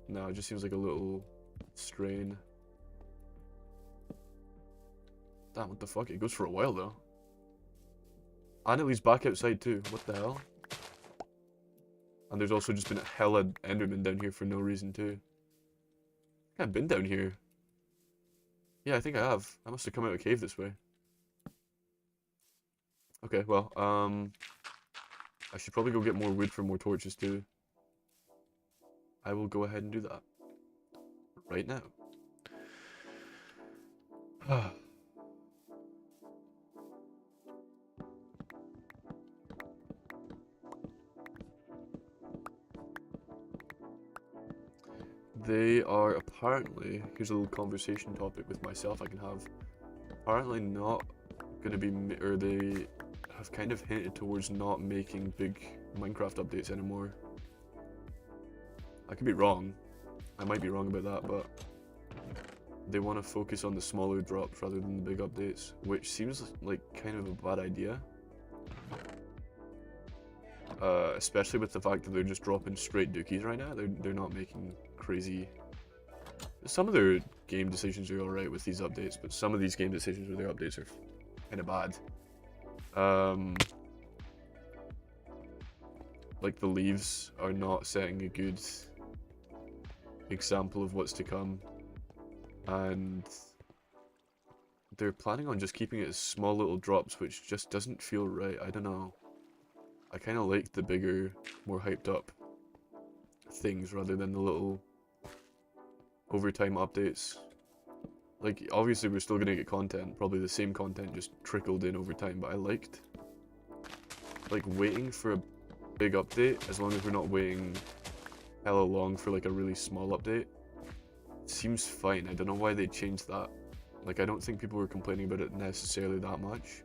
No, it just seems like a little strain. Damn, what the fuck? It goes for a while though. And it leads back outside too. What the hell? And there's also just been a hella enderman down here for no reason too. I've been down here. Yeah, I think I have. I must have come out of a cave this way. Okay, well, I should probably go get more wood for more torches too. I will go ahead and do that. Right now. They are apparently, here's a little conversation topic with myself I can have. Apparently not gonna be, or they have kind of hinted towards not making big Minecraft updates anymore. I could be wrong. I might be wrong about that, but they want to focus on the smaller drops rather than the big updates, which seems like kind of a bad idea. Especially with the fact that they're just dropping straight dookies right now. They're not making crazy... Some of their game decisions are alright with these updates, but some of these game decisions with their updates are kind of bad. like the leaves are not setting a good example of what's to come, and they're planning on just keeping it as small little drops, which just doesn't feel right. I don't know. I kind of like the bigger, more hyped up things rather than the little overtime updates. Like, obviously we're still gonna get content, probably the same content just trickled in over time, but I liked, like, waiting for a big update, as long as we're not waiting hella long for, like, a really small update. It seems fine. I don't know why they changed that. Like, I don't think people were complaining about it necessarily that much.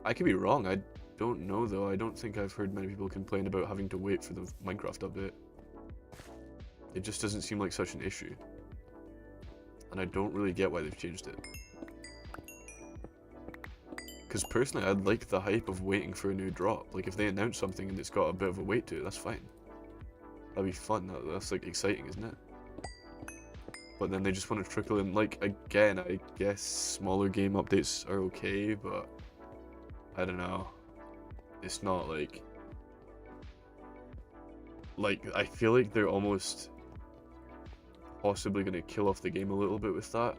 I could be wrong, I don't know though. I don't think I've heard many people complain about having to wait for the Minecraft update. It just doesn't seem like such an issue. And I don't really get why they've changed it. Because personally, I'd like the hype of waiting for a new drop. Like, if they announce something and it's got a bit of a wait to it, that's fine. That'd be fun, that's like exciting, isn't it? But then they just want to trickle in, like, again, I guess smaller game updates are okay, but I don't know. It's not like, I feel like they're almost possibly going to kill off the game a little bit with that,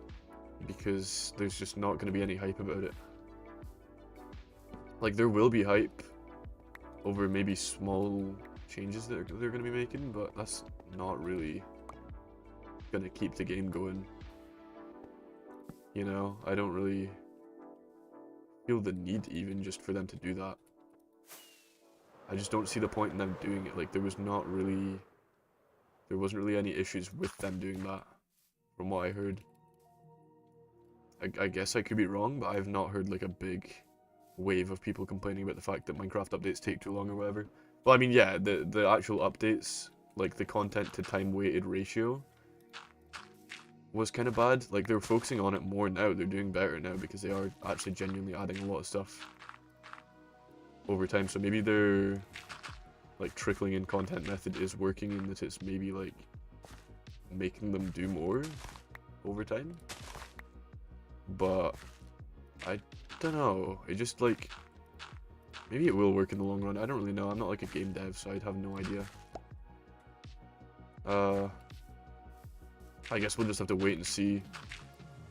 because there's just not going to be any hype about it. Like, there will be hype over maybe small changes that they're going to be making, but that's not really going to keep the game going. You know, I don't really feel the need even just for them to do that. I just don't see the point in them doing it. Like, there wasn't really any issues with them doing that, from what I heard. I guess I could be wrong, but I've not heard like a big wave of people complaining about the fact that Minecraft updates take too long or whatever. Well, I mean, yeah, the actual updates, like the content to time weighted ratio, was kind of bad. Like, they're focusing on it more now. They're doing better now because they are actually genuinely adding a lot of stuff over time. So maybe they're like trickling in content method is working, in that it's maybe like making them do more over time. But I don't know. It just like, maybe it will work in the long run. I don't really know. I'm not like a game dev, so I'd have no idea. I guess we'll just have to wait and see.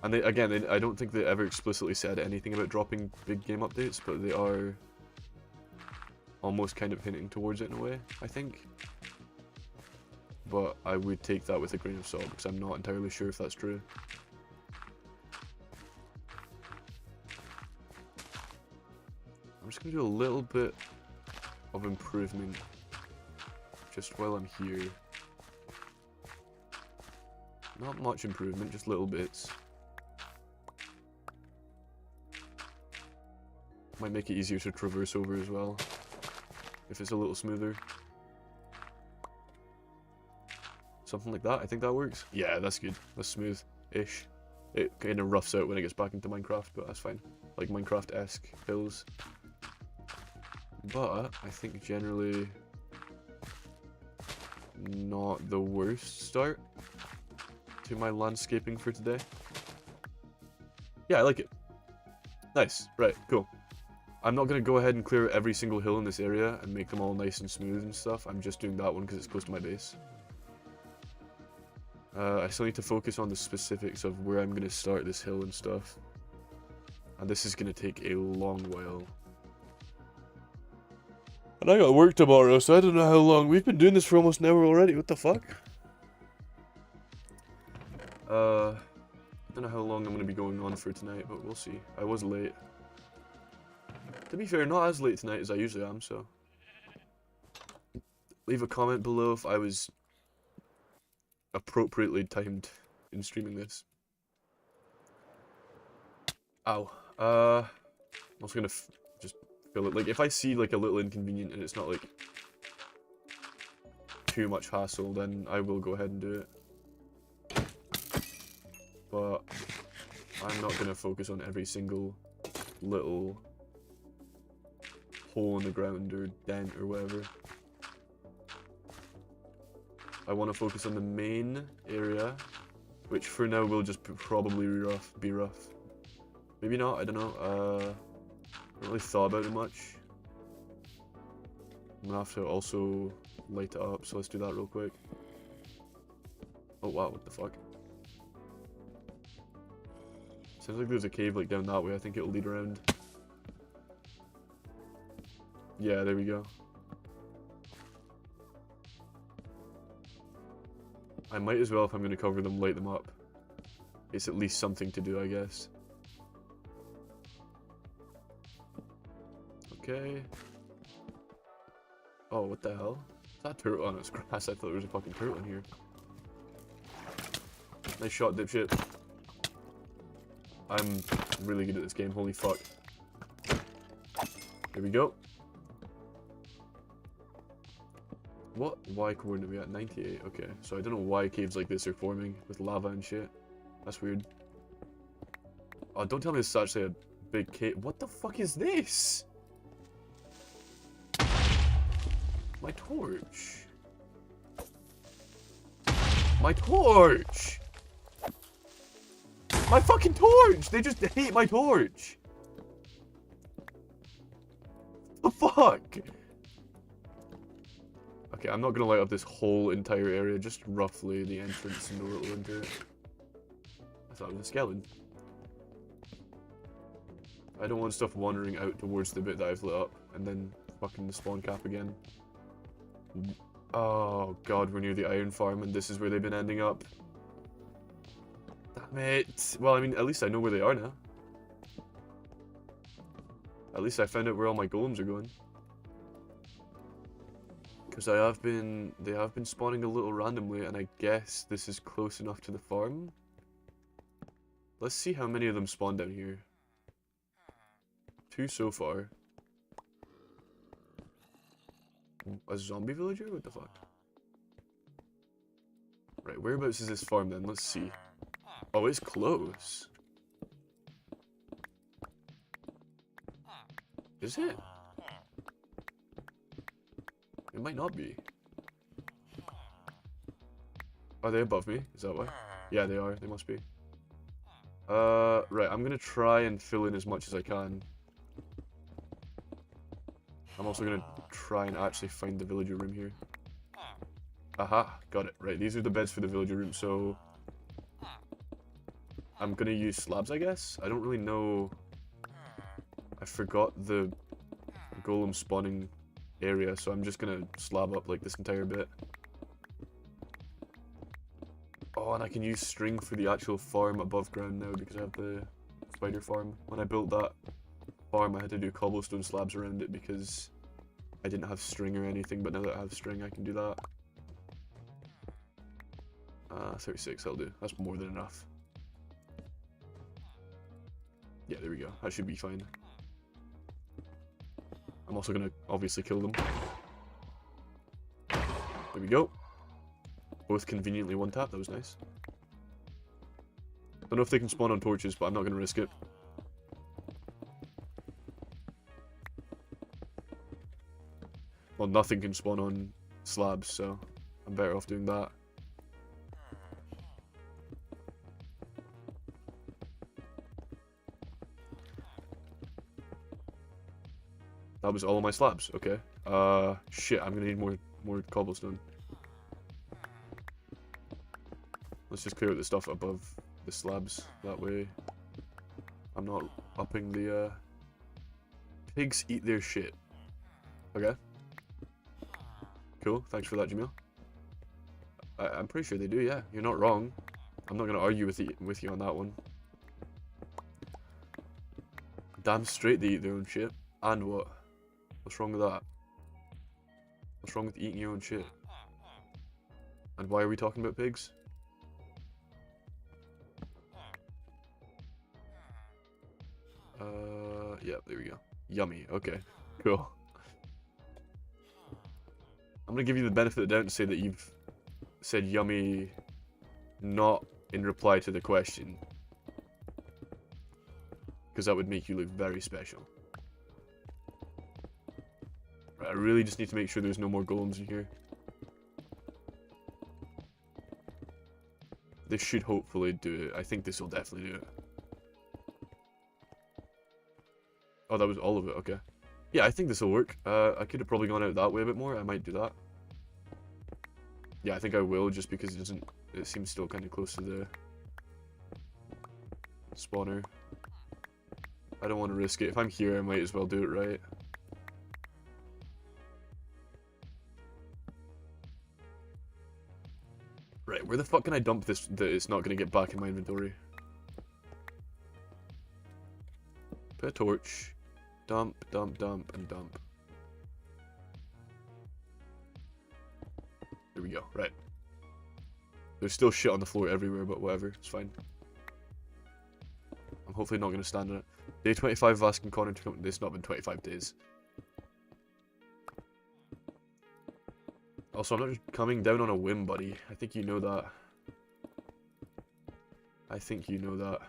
And I don't think they ever explicitly said anything about dropping big game updates, but they are almost kind of hinting towards it in a way, I think. But I would take that with a grain of salt, because I'm not entirely sure if that's true. I'm just going to do a little bit of improvement just while I'm here. Not much improvement, just little bits. Might make it easier to traverse over as well, if it's a little smoother. Something like that, I think that works. Yeah, that's good. That's smooth-ish. It kind of roughs out when it gets back into Minecraft, but that's fine. Like Minecraft-esque hills. But I think generally not the worst start to my landscaping for today. Yeah, I like it. Nice. Right, cool. I'm not going to go ahead and clear every single hill in this area and make them all nice and smooth and stuff. I'm just doing that one because it's close to my base. I still need to focus on the specifics of where I'm going to start this hill and stuff. And this is going to take a long while. And I got work tomorrow, so I don't know how long. We've been doing this for almost an hour already. What the fuck? I don't know how long I'm going to be going on for tonight, but we'll see. I was late. To be fair, not as late tonight as I usually am, so leave a comment below if I was appropriately timed in streaming this. Ow. I'm also gonna just fill it. Like, if I see like a little inconvenient and it's not like too much hassle, then I will go ahead and do it. But I'm not gonna focus on every single little hole in the ground or dent or whatever. I want to focus on the main area, which for now will just probably be rough. Maybe not, I don't know. I haven't really thought about it much. I'm gonna have to also light it up, so let's do that real quick. Oh wow, what the fuck? Sounds like there's a cave like down that way. I think it'll lead around. Yeah, there we go. I might as well, if I'm going to cover them, light them up. It's at least something to do, I guess. Okay. Oh, what the hell? Is that a turtle? Oh, no, it's grass. I thought there was a fucking turtle in here. Nice shot, dipshit. I'm really good at this game. Holy fuck. Here we go. What Y coordinate are we at? 98. Okay, so I don't know why caves like this are forming with lava and shit. That's weird. Oh, don't tell me this is actually a big cave. What the fuck is this? My torch. My torch! My fucking torch! They just hate my torch! The fuck? Okay, I'm not gonna light up this whole entire area, just roughly the entrance and the little into it. I thought it was a skeleton. I don't want stuff wandering out towards the bit that I've lit up, and then fucking the spawn cap again. Oh god, we're near the iron farm, and this is where they've been ending up. Damn it! Well, I mean, at least I know where they are now. At least I found out where all my golems are going. Because they have been spawning a little randomly, and I guess this is close enough to the farm. Let's see how many of them spawn down here. 2 so far. A zombie villager? What the fuck? Right, whereabouts is this farm then? Let's see. Oh, it's close. Is it? It might not be. Are they above me? Is that why? Yeah, they are. They must be. Right, I'm gonna try and fill in as much as I can. I'm also gonna try and actually find the villager room here. Aha, got it. Right, these are the beds for the villager room, so... I'm gonna use slabs, I guess? I don't really know... I forgot the golem spawning area, so I'm just gonna slab up like this entire bit. Oh, and I can use string for the actual farm above ground now because I have the spider farm. When I built that farm, I had to do cobblestone slabs around it because I didn't have string or anything, but now that I have string, I can do that. 36, that'll do. That's more than enough. Yeah, there we go. That should be fine. I'm also gonna obviously kill them. There we go. Both conveniently one tap, that was nice. Don't know if they can spawn on torches, but I'm not gonna risk it. Well, nothing can spawn on slabs, so I'm better off doing that. That was all of my slabs, okay. Shit, I'm gonna need more cobblestone. Let's just clear out the stuff above the slabs, that way I'm not upping the, Pigs eat their shit. Okay. Cool, thanks for that, Jamil. I'm pretty sure they do, yeah. You're not wrong. I'm not gonna argue with you on that one. Damn straight they eat their own shit. And what? What's wrong with that? What's wrong with eating your own shit? And why are we talking about pigs? Yeah, there we go. Yummy, okay. Cool. I'm gonna give you the benefit of the doubt and say that you've said yummy not in reply to the question. Because that would make you look very special. Right, I really just need to make sure there's no more golems in here. This should hopefully do it. I think this will definitely do it. Oh, that was all of it, okay. Yeah, I think this will work. I could have probably gone out that way a bit more. I might do that. Yeah, I think I will, just because it seems still kind of close to the spawner. I don't want to risk it. If I'm here, I might as well do it right. Right, where the fuck can I dump this that it's not going to get back in my inventory? Put a torch. Dump, dump, dump, and dump. There we go, right. There's still shit on the floor everywhere, but whatever, it's fine. I'm hopefully not going to stand on it. Day 25 of asking Connor to come. It's not been 25 days. Also, I'm not just coming down on a whim, buddy. I think you know that. I think you know that.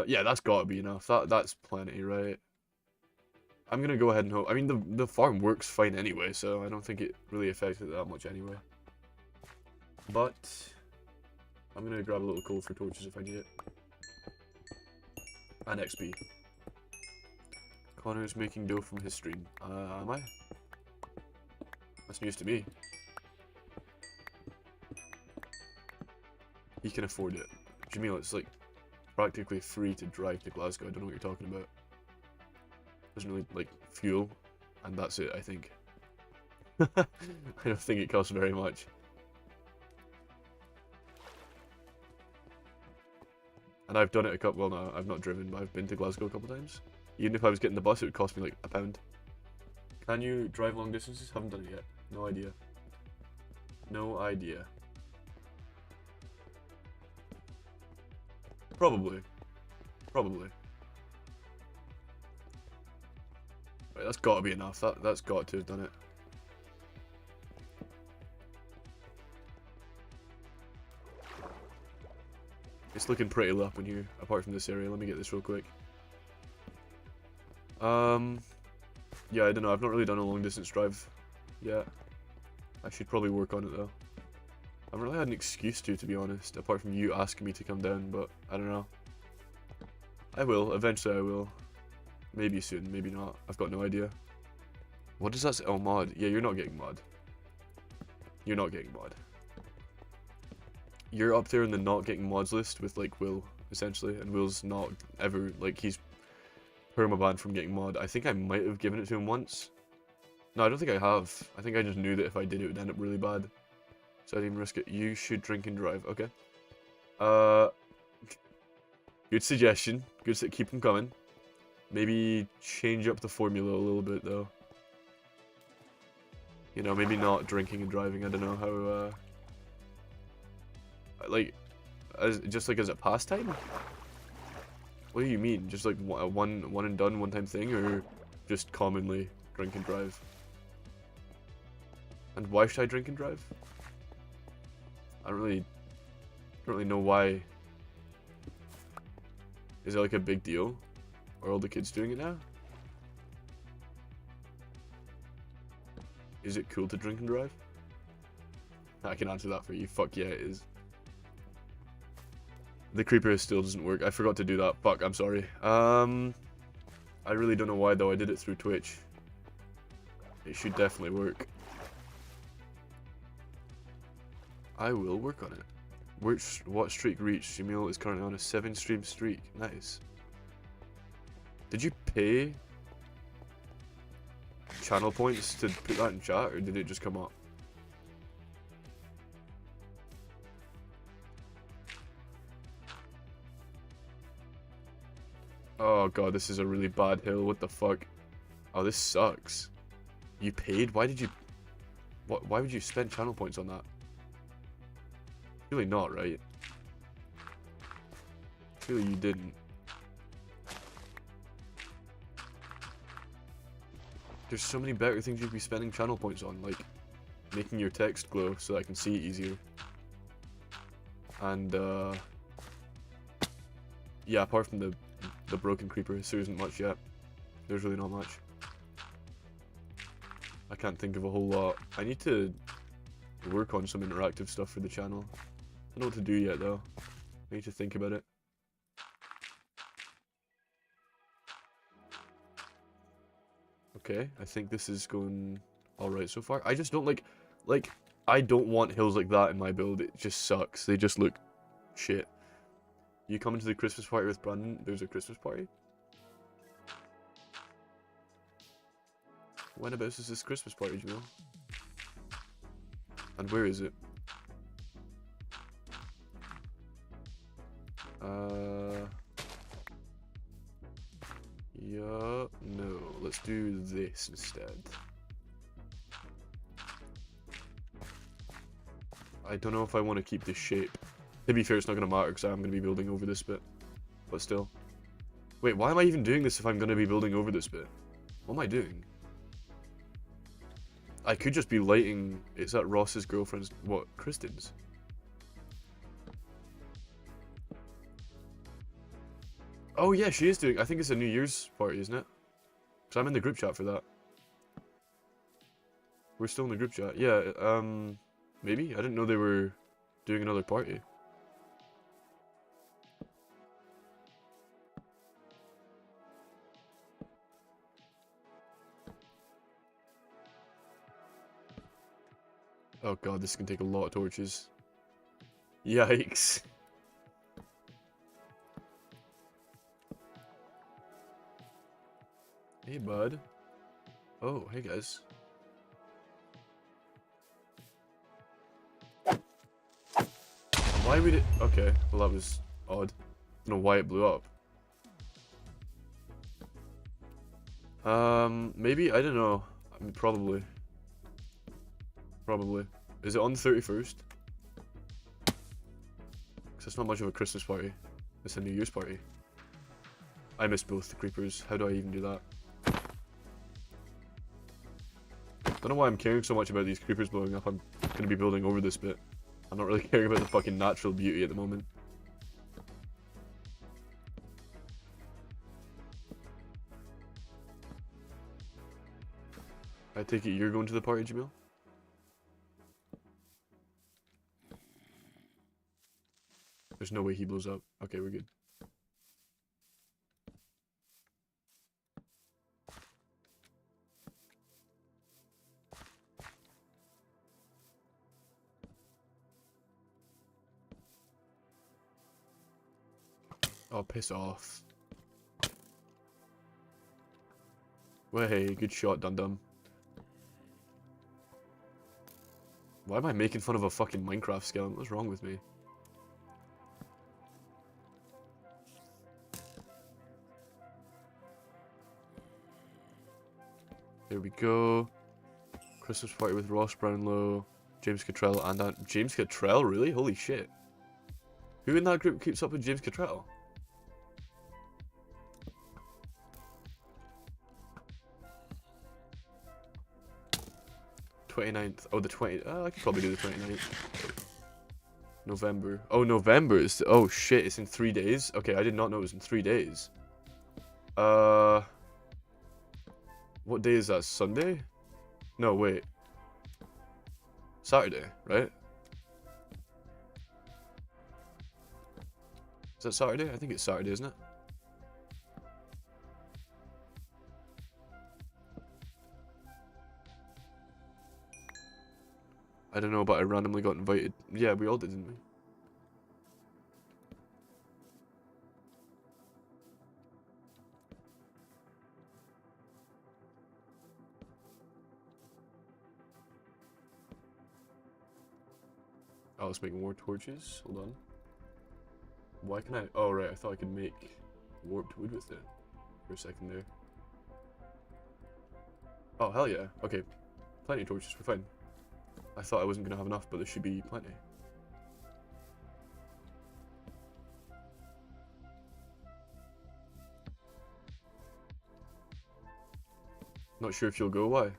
Yeah, that's gotta be enough. That's plenty, right? I'm gonna go ahead and hope. I mean, the farm works fine anyway, so I don't think it really affected it that much anyway. But I'm gonna grab a little coal for torches if I need it. And XP. Connor's making dough from his stream. Am I? That's news to me. He can afford it. Jamil, it's like practically free to drive to Glasgow. I don't know what you're talking about. Doesn't really, like, fuel. And that's it, I think. I don't think it costs very much. And I've done it a couple, well no, I've not driven, but I've been to Glasgow a couple times. Even if I was getting the bus, it would cost me like £1. Can you drive long distances? Haven't done it yet. No idea. No idea. Probably. Probably. Right, that's gotta be enough. That's got to have done it. It's looking pretty low up in here, apart from this area. Let me get this real quick. Yeah, I don't know. I've not really done a long distance drive yet. I should probably work on it though. I haven't really had an excuse to be honest, apart from you asking me to come down, but I don't know. I will. Eventually I will. Maybe soon, maybe not. I've got no idea. What does that say? Oh, mod. Yeah, you're not getting mod. You're not getting mod. You're up there in the not getting mods list with, like, Will, essentially. And Will's not ever, like, he's permabanned from getting mod. I think I might have given it to him once. No, I don't think I have. I think I just knew that if I did, it would end up really bad. So I didn't even risk it. You should drink and drive. Okay. Good suggestion. Good. Keep them coming. Maybe change up the formula a little bit, though. You know, maybe not drinking and driving. I don't know how, like, just like as a pastime? What do you mean? Just like a one and done, one time thing, or just commonly drink and drive? And why should I drink and drive? I don't really know why. Is it like a big deal? Are all the kids doing it now? Is it cool to drink and drive? I can answer that for you. Fuck yeah, it is. The creeper still doesn't work. I forgot to do that. Fuck, I'm sorry. I really don't know why though. I did it through Twitch. It should definitely work. I will work on it. What streak reached? Jamil is currently on a 7-stream streak. Nice. Did you pay channel points to put that in chat, or did it just come up? Oh god, this is a really bad hill. What the fuck? Oh, this sucks. You paid? Why did you... Why would you spend channel points on that? Really not, right? Really you didn't. There's so many better things you could be spending channel points on, like making your text glow so I can see it easier. And yeah, apart from the broken creeper, there isn't much yet. There's really not much. I can't think of a whole lot. I need to work on some interactive stuff for the channel. I don't know what to do yet though. I need to think about it. Okay, I think this is going alright so far. I just don't like, I don't want hills like that in my build. It just sucks. They just look shit. You coming to the Christmas party with Brandon? There's a Christmas party? When about is this Christmas party, do you know? And where is it? Yeah, no. Let's do this instead. I don't know if I want to keep this shape. To be fair, it's not going to matter because I'm going to be building over this bit. But still. Wait, why am I even doing this if I'm going to be building over this bit? What am I doing? I could just be lighting... It's at Ross's girlfriend's... What? Kristen's? Oh yeah, she is doing... I think it's a New Year's party, isn't it? Because I'm in the group chat for that. We're still in the group chat. Yeah, maybe? I didn't know they were doing another party. Oh god, this can take a lot of torches. Yikes. Hey, bud. Oh, hey, guys. Why would it... Okay, well, that was odd. I don't know why it blew up. Maybe? I don't know. I mean, probably. Probably. Is it on the 31st? Because it's not much of a Christmas party. It's a New Year's party. I miss both the creepers. How do I even do that? Don't know why I'm caring so much about these creepers blowing up. I'm going to be building over this bit. I'm not really caring about the fucking natural beauty at the moment. I take it you're going to the party, Jamil? There's no way he blows up. Okay, we're good. Oh, piss off. Well, hey, good shot, dum-dum. Why am I making fun of a fucking Minecraft skeleton? What's wrong with me? There we go. Christmas party with Ross Brownlow, James Cottrell, and James Cottrell? Really? Holy shit. Who in that group keeps up with James Cottrell? '29th. Oh, the 20th. I could probably do the 29th. November. Oh, November is... Oh, shit. It's in 3 days? Okay, I did not know it was in 3 days. What day is that? Sunday? No, wait. Saturday, right? Is that Saturday? I think it's Saturday, isn't it? I don't know, but I randomly got invited. Yeah, we all did, didn't we? Oh, let's make more torches. Hold on. Why can I... Oh, right. I thought I could make warped wood with it. For a second there. Oh, hell yeah. Okay. Plenty of torches. We're fine. I thought I wasn't going to have enough, but there should be plenty. Not sure if you'll go. Why?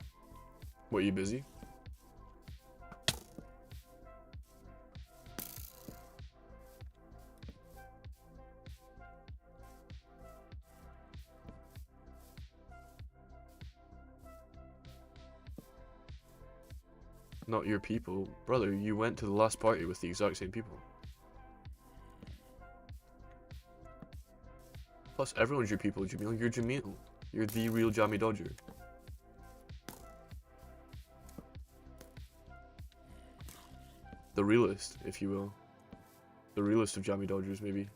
What, are you busy? Not your people. Brother, you went to the last party with the exact same people. Plus, everyone's your people, Jamil. You're Jamil. You're the real Jammy Dodger. The realist, if you will. The realist of Jammy Dodgers, maybe.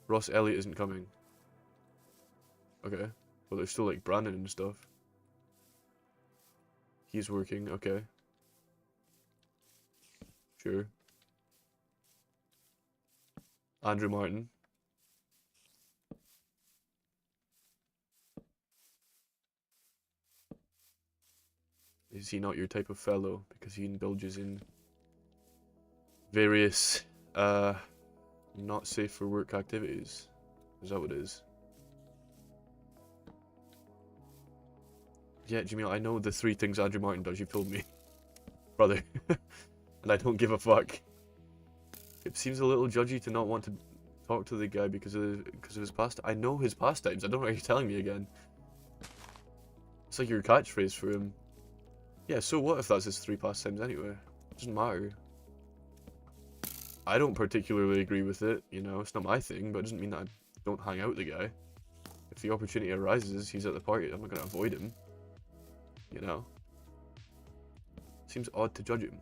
Ross Elliott isn't coming. Okay. Well, there's still, like, Brandon and stuff. He's working, okay. Sure. Andrew Martin. Is he not your type of fellow? Because he indulges in various, not safe for work activities. Is that what it is? Yeah, Jamil, I know the 3 things Andrew Martin does, you've told me. Brother. And I don't give a fuck. It seems a little judgy to not want to talk to the guy because of his past. I know his pastimes. I don't know why you're telling me again. It's like your catchphrase for him. Yeah, so what if that's his 3 pastimes anyway? It doesn't matter. I don't particularly agree with it, you know, it's not my thing, but it doesn't mean that I don't hang out with the guy. If the opportunity arises, he's at the party, I'm not going to avoid him. You know? Seems odd to judge him.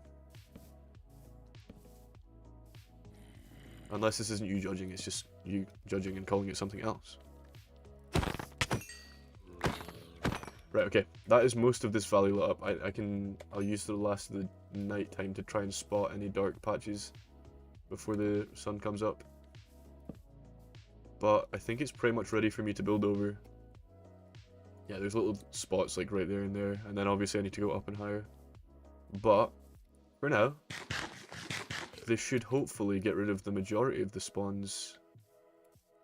Unless this isn't you judging, it's just you judging and calling it something else. Right, okay. That is most of this valley lit up. I'll use the last of the night time to try and spot any dark patches before the sun comes up. But I think it's pretty much ready for me to build over. Yeah, there's little spots like right there and there, and then obviously I need to go up and higher. But, for now, this should hopefully get rid of the majority of the spawns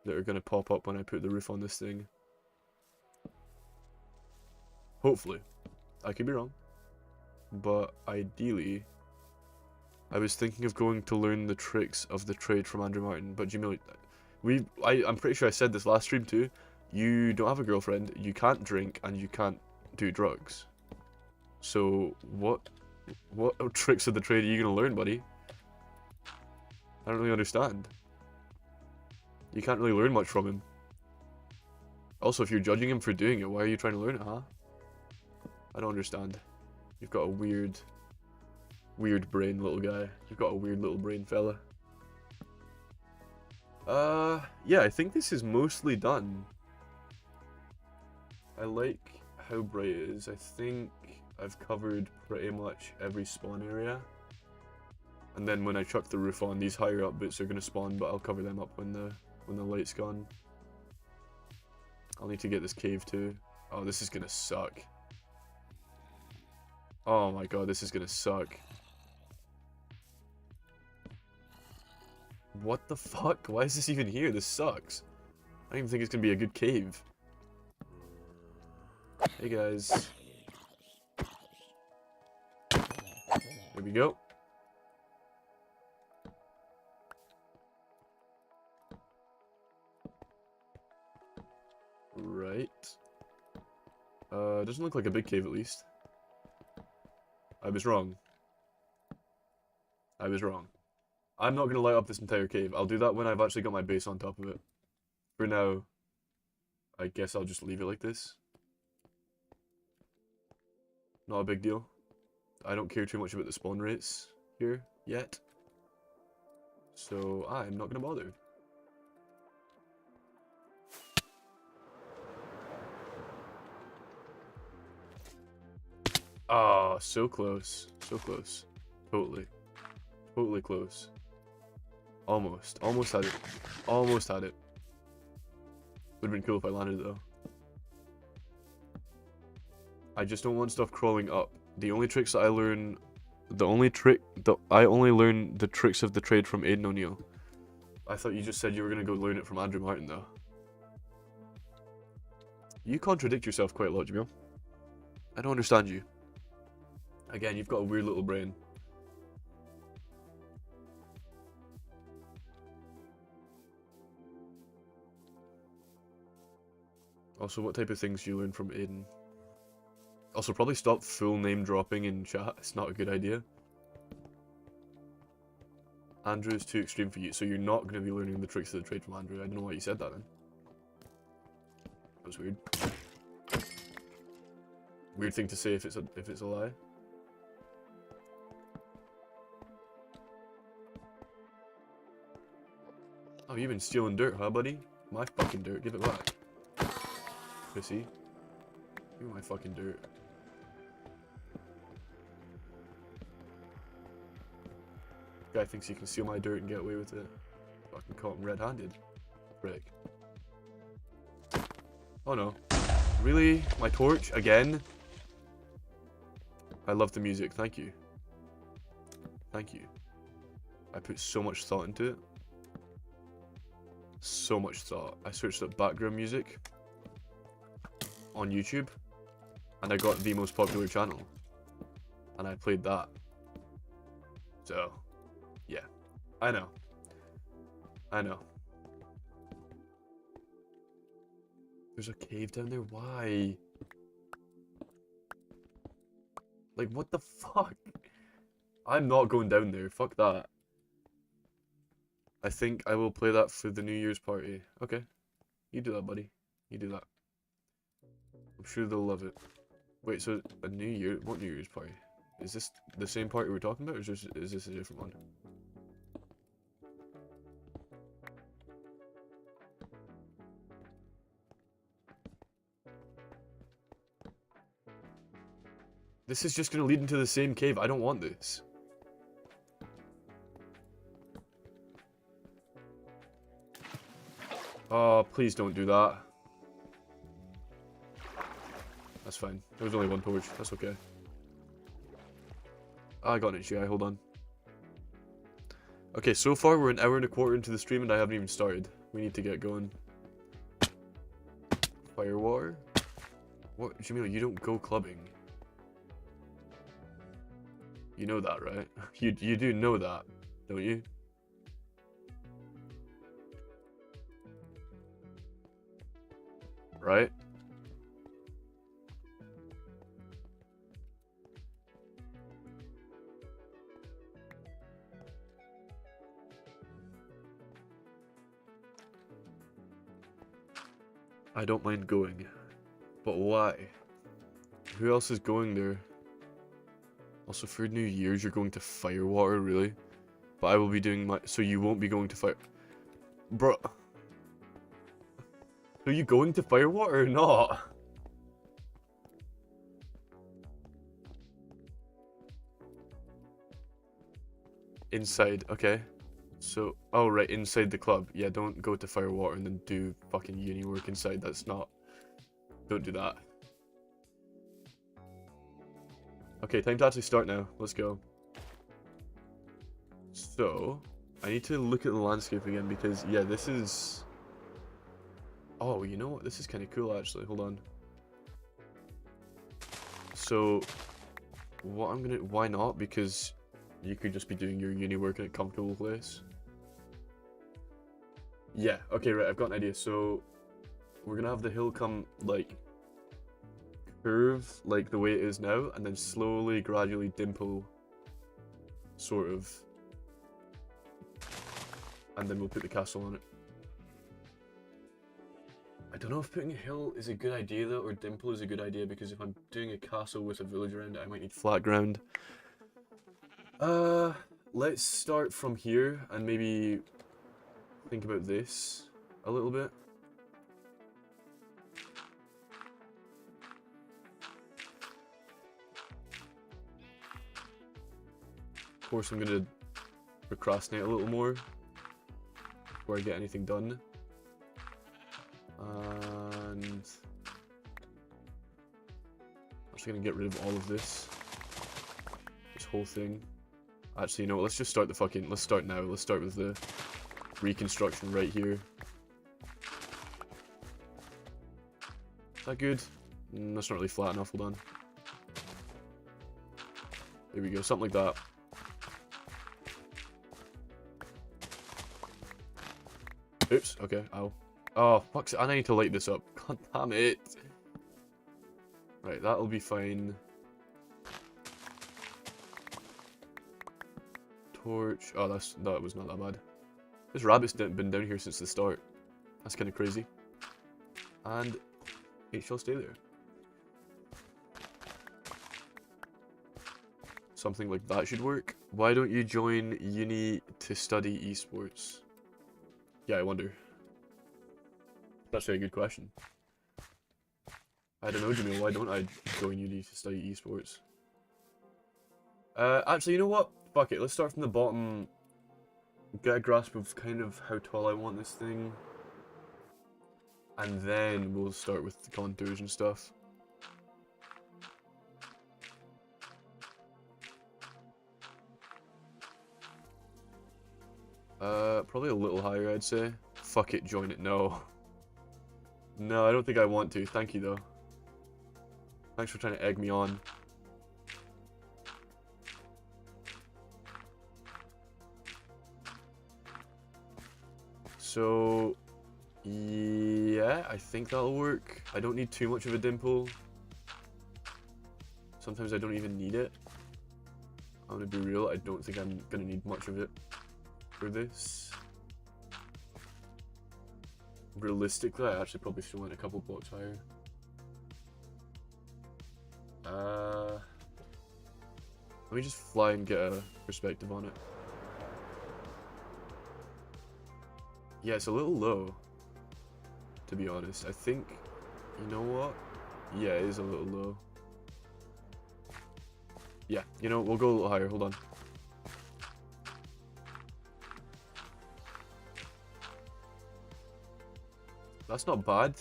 that are going to pop up when I put the roof on this thing. Hopefully. I could be wrong. But ideally, I was thinking of going to learn the tricks of the trade from Andrew Martin. But Jamil, I'm pretty sure I said this last stream too. You don't have a girlfriend, you can't drink, and you can't do drugs. So what tricks of the trade are you going to learn, buddy? I don't really understand. You can't really learn much from him. Also, if you're judging him for doing it, why are you trying to learn it, huh? I don't understand. You've got a weird brain, little guy. You've got a weird little brain, fella. Yeah, I think this is mostly done. I like how bright it is. I think I've covered pretty much every spawn area. And then when I chuck the roof on, these higher up bits are gonna spawn, but I'll cover them up when the light's gone. I'll need to get this cave too. Oh, this is gonna suck. Oh my god, this is gonna suck. What the fuck? Why is this even here? This sucks. I don't even think it's gonna be a good cave. Hey guys. Here we go. Right. Doesn't look like a big cave at least. I was wrong. I was wrong. I'm not gonna light up this entire cave. I'll do that when I've actually got my base on top of it. For now, I guess I'll just leave it like this. Not a big deal. I don't care too much about the spawn rates here yet. So I'm not gonna bother. Ah, so close. So close. Totally. Totally close. Almost. Almost had it. Almost had it. Would've been cool if I landed though. I just don't want stuff crawling up. The only tricks that I learn... I only learn the tricks of the trade from Aiden O'Neill. I thought you just said you were gonna go learn it from Andrew Martin though. You contradict yourself quite a lot, Jamil. I don't understand you. Again, you've got a weird little brain. Also, what type of things do you learn from Aiden? Also, probably stop full name dropping in chat. It's not a good idea. Andrew is too extreme for you, so you're not going to be learning the tricks of the trade from Andrew. I don't know why you said that then. That was weird. Weird thing to say if it's a lie. Oh, you've been stealing dirt, huh, buddy? My fucking dirt. Give it back. Pussy. Give me my fucking dirt. Guy thinks he can steal my dirt and get away with it. Fucking caught him red-handed. Frick. Oh no. Really? My torch? Again? I love the music. Thank you. Thank you. I put so much thought into it. So much thought. I searched up background music on YouTube and I got the most popular channel. And I played that. So, yeah. I know. I know. There's a cave down there? Why? Like, what the fuck? I'm not going down there. Fuck that. I think I will play that for the New Year's party. Okay. You do that, buddy. You do that. I'm sure they'll love it. Wait, so a New Year? What New Year's party? Is this the same party we're talking about, or is this a different one? This is just gonna lead into the same cave. I don't want this. Oh, please don't do that. That's fine. There was only one torch. That's okay. I got an HCI. Hold on. Okay, so far we're an hour and a quarter into the stream and I haven't even started. We need to get going. Fire water? What, Jamil, you don't go clubbing. You know that, right? You do know that, don't you? Right? I don't mind going. But why? Who else is going there? Also, for New Year's, you're going to Firewater, really? But I will be doing my... So you won't be going to Fire... Bro. Are you going to Firewater or not? Inside, okay. So, oh right, inside the club. Yeah, don't go to Firewater and then do fucking uni work inside. That's not... Don't do that. Okay, time to actually start now. Let's go. So, I need to look at the landscape again because, yeah, this is... Oh, you know what? This is kind of cool, actually. Hold on. So, what I'm gonna... Why not? Because you could just be doing your uni work in a comfortable place. Yeah, okay, right. I've got an idea. So, we're gonna have the hill come, like... curve like the way it is now and then slowly gradually dimple sort of, and then we'll put the castle on it. I don't know if putting a hill is a good idea though, or dimple is a good idea, because if I'm doing a castle with a village around it I might need flat ground. Let's start from here and maybe think about this a little bit. Of course, I'm gonna procrastinate a little more before I get anything done. And I'm just gonna get rid of all of this whole thing. Actually, you know what? Let's just start the fucking. Let's start now. Let's start with the reconstruction right here. Is that good? That's not really flat enough. Hold on. There we go. Something like that. Oops, okay, ow. Oh, fuck's it, I need to light this up. God damn it. Right, that'll be fine. Torch. Oh, that was not that bad. This rabbit's been down here since the start. That's kind of crazy. And it shall stay there. Something like that should work. Why don't you join uni to study esports? Yeah, I wonder. That's a very good question. I don't know, Jamil, why don't I join uni to study esports? Actually, you know what? Fuck it, let's start from the bottom. Get a grasp of kind of how tall I want this thing. And then we'll start with the contours and stuff. Probably a little higher, I'd say. Fuck it, join it. No. No, I don't think I want to. Thank you, though. Thanks for trying to egg me on. So, yeah, I think that'll work. I don't need too much of a dimple. Sometimes I don't even need it. I'm gonna be real, I don't think I'm gonna need much of it for this. Realistically, I actually probably still went a couple blocks higher. Let me just fly and get a perspective on it. Yeah, it's a little low, to be honest. I think, you know what? Yeah, it is a little low. Yeah, you know, we'll go a little higher. Hold on. That's not bad,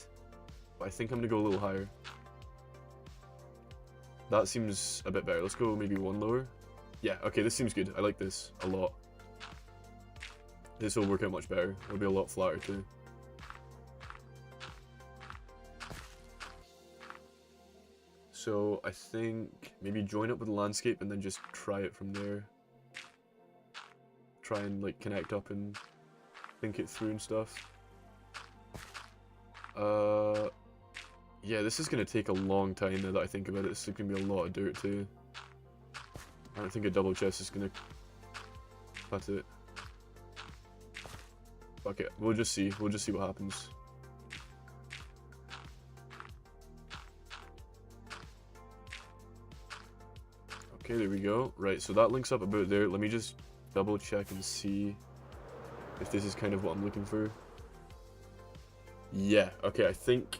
but I think I'm gonna go a little higher. That seems a bit better. Let's go maybe one lower. Yeah, okay, this seems good. I like this a lot. This will work out much better. It'll be a lot flatter too. So I think maybe join up with the landscape and then just try it from there. Try and like connect up and think it through and stuff. Yeah, this is gonna take a long time now that I think about it. This is gonna be a lot of dirt too. I don't think a double chest is gonna cut it. Okay, we'll just see. We'll just see what happens. Okay, there we go. Right, so that links up about there. Let me just double check and see if this is kind of what I'm looking for. Yeah, okay, I think...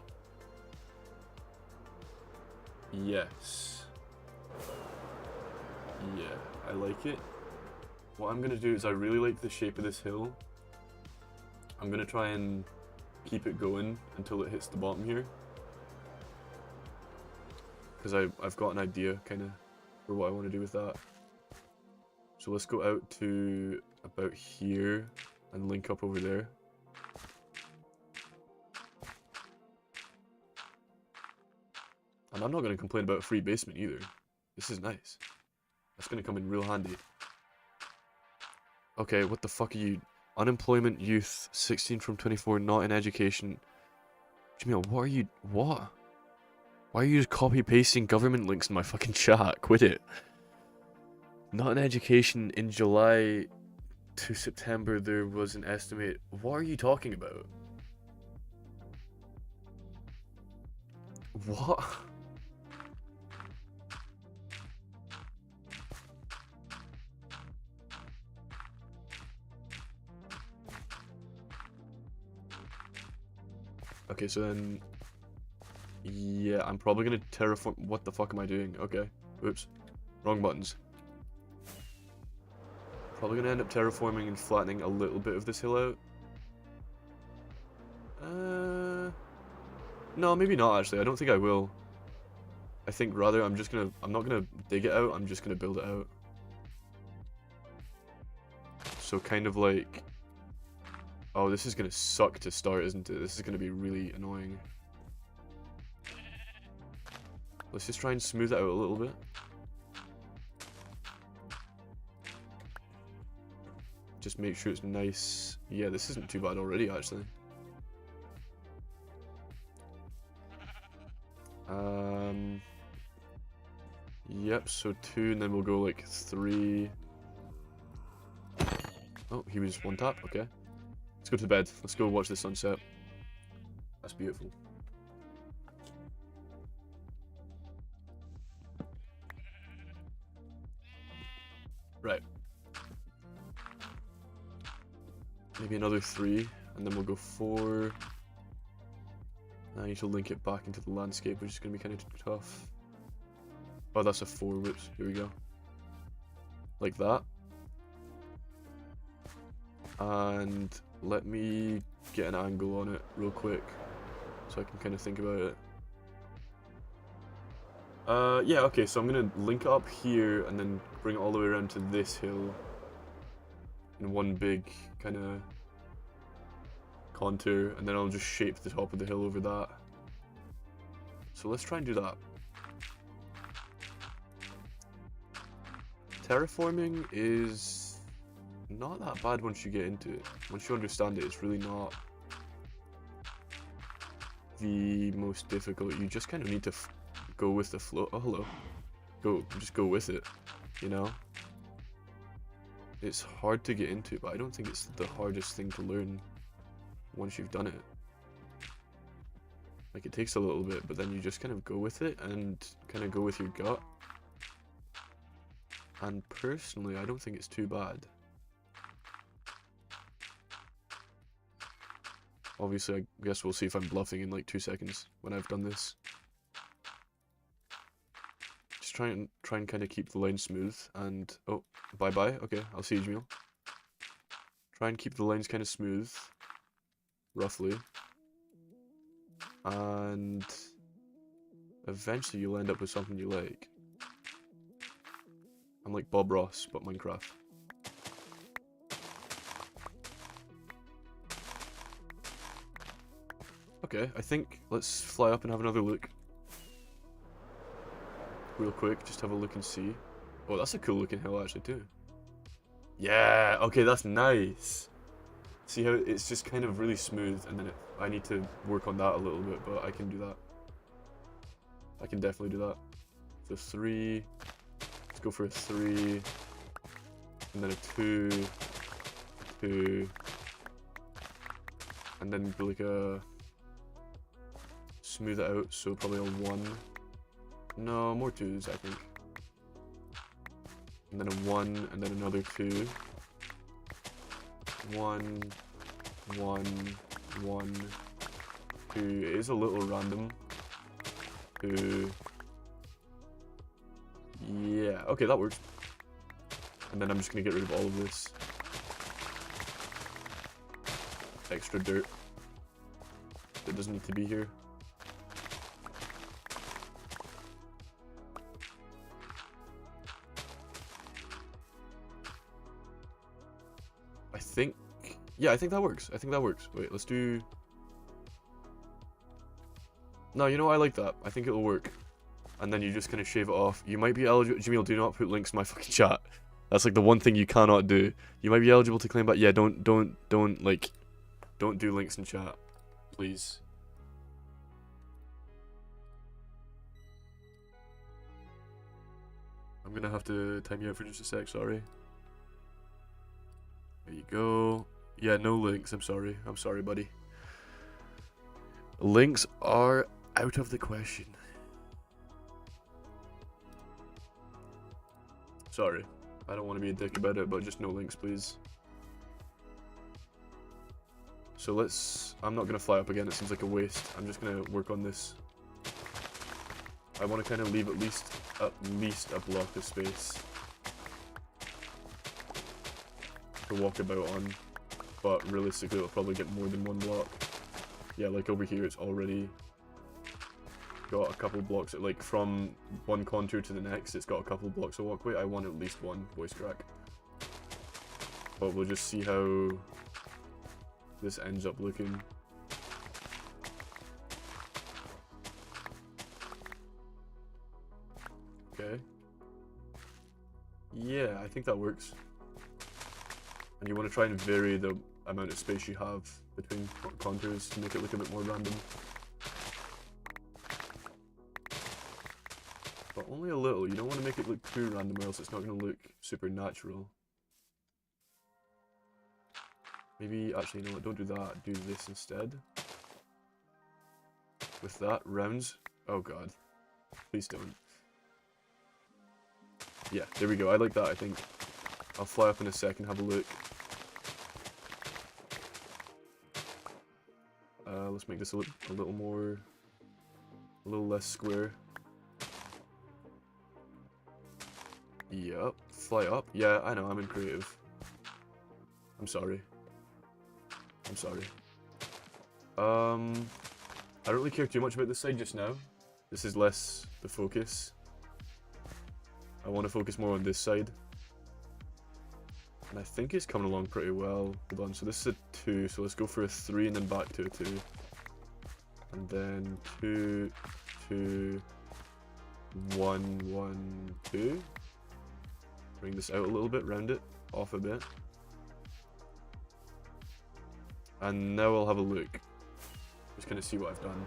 Yes. Yeah, I like it. What I'm gonna do is I really like the shape of this hill. I'm gonna try and keep it going until it hits the bottom here. Because I've got an idea, kind of, for what I want to do with that. So let's go out to about here and link up over there. And I'm not going to complain about a free basement either. This is nice. That's going to come in real handy. Okay, what the fuck are you? Unemployment youth, 16 from 24, not in education. Jamil, what are you? What? Why are you just copy-pasting government links in my fucking chat? Quit it. Not in education, in July to September there was an estimate. What are you talking about? What? Okay, so then... Yeah, I'm probably gonna terraform... What the fuck am I doing? Okay. Oops. Wrong buttons. Probably gonna end up terraforming and flattening a little bit of this hill out. No, maybe not actually. I don't think I will. I think rather I'm not gonna dig it out, I'm just gonna build it out. So kind of like... Oh, this is gonna suck to start, isn't it? This is gonna be really annoying. Let's just try and smooth it out a little bit. Just make sure it's nice. Yeah, this isn't too bad already, actually. Yep, so 2, and then we'll go like 3. Oh, he was 1 tap, okay. Let's go to bed. Let's go watch the sunset. That's beautiful. Right. Maybe another 3. and then we'll go 4. I need to link it back into the landscape, which is going to be kind of tough. Oh, that's a 4. Whoops. Here we go. Like that. And let me get an angle on it real quick so I can kind of think about it. Yeah, okay, so I'm going to link it up here and then bring it all the way around to this hill in one big kind of contour, and then I'll just shape the top of the hill over that. So let's try and do that. Terraforming is not that bad once you get into it. Once you understand it, it's really not the most difficult. You just kind of need to go with the flow. Oh, hello. Just go with it, you know? It's hard to get into, but I don't think it's the hardest thing to learn once you've done it. Like, it takes a little bit, but then you just kind of go with it and kind of go with your gut. And personally, I don't think it's too bad. Obviously, I guess we'll see if I'm bluffing in like 2 seconds when I've done this. Just try and kind of keep the line smooth and... Oh, bye-bye. Okay, I'll see you, Jamil. Try and keep the lines kind of smooth. Roughly. And eventually you'll end up with something you like. I'm like Bob Ross, but Minecraft. Okay, I think let's fly up and have another look. Real quick, just have a look and see. Oh, that's a cool looking hill actually too. Yeah, okay, that's nice. See how it's just kind of really smooth, and then I need to work on that a little bit, but I can do that. I can definitely do that. So 3, let's go for a 3, and then a 2, 2, and then do like a smooth it out, so probably a 1. No, more 2s, I think. And then a 1, and then another 2. 1, 1, 1, 2. It is a little random. 2. Yeah, okay, that works. And then I'm just gonna get rid of all of this extra dirt that doesn't need to be here. Yeah, I think that works. I think that works. Wait, let's do... No, you know, I like that. I think it'll work. And then you just kind of shave it off. You might be eligible... Jamil, do not put links in my fucking chat. That's like the one thing you cannot do. You might be eligible to claim back... Yeah, don't do links in chat. Please. I'm gonna have to time you out for just a sec, sorry. There you go. Yeah, no links, I'm sorry. I'm sorry, buddy. Links are out of the question. Sorry. I don't want to be a dick about it, but just no links, please. So let's... I'm not going to fly up again, it seems like a waste. I'm just going to work on this. I want to kind of leave at least a block of space to walk about on. But realistically, it'll probably get more than 1 block. Yeah, like over here, it's already got a couple blocks. Like from one contour to the next, it's got a couple blocks of walkway. I want at least 1 voice crack. But we'll just see how this ends up looking. Okay. Yeah, I think that works. And you want to try and vary the amount of space you have between contours to make it look a bit more random. But only a little. You don't want to make it look too random or else it's not going to look super natural. Maybe, actually, you know what, don't do that. Do this instead. With that, rounds. Oh god. Please don't. Yeah, there we go. I like that, I think. I'll fly up in a second, have a look. Let's make this a little more, a little less square. Yep, fly up. Yeah, I know, I'm in creative. I'm sorry. I'm sorry. I don't really care too much about this side just now. This is less the focus. I want to focus more on this side. And I think it's coming along pretty well. Hold on, so this is a 2, so let's go for a 3 and then back to a 2. And then 2, 2, 1, 1, 2. Bring this out a little bit, round it off a bit. And now I'll have a look. Just gonna see what I've done.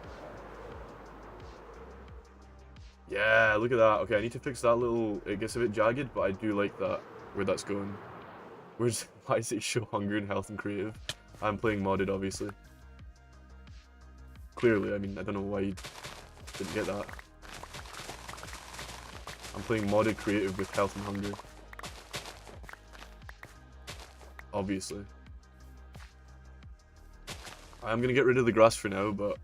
Yeah, look at that. Okay, I need to fix that little, it gets a bit jagged, but I do like that, where that's going. Why does it show hunger and health and creative? I'm playing modded, obviously. Clearly, I mean, I don't know why you didn't get that. I'm playing modded creative with health and hunger. Obviously. I'm gonna get rid of the grass for now, but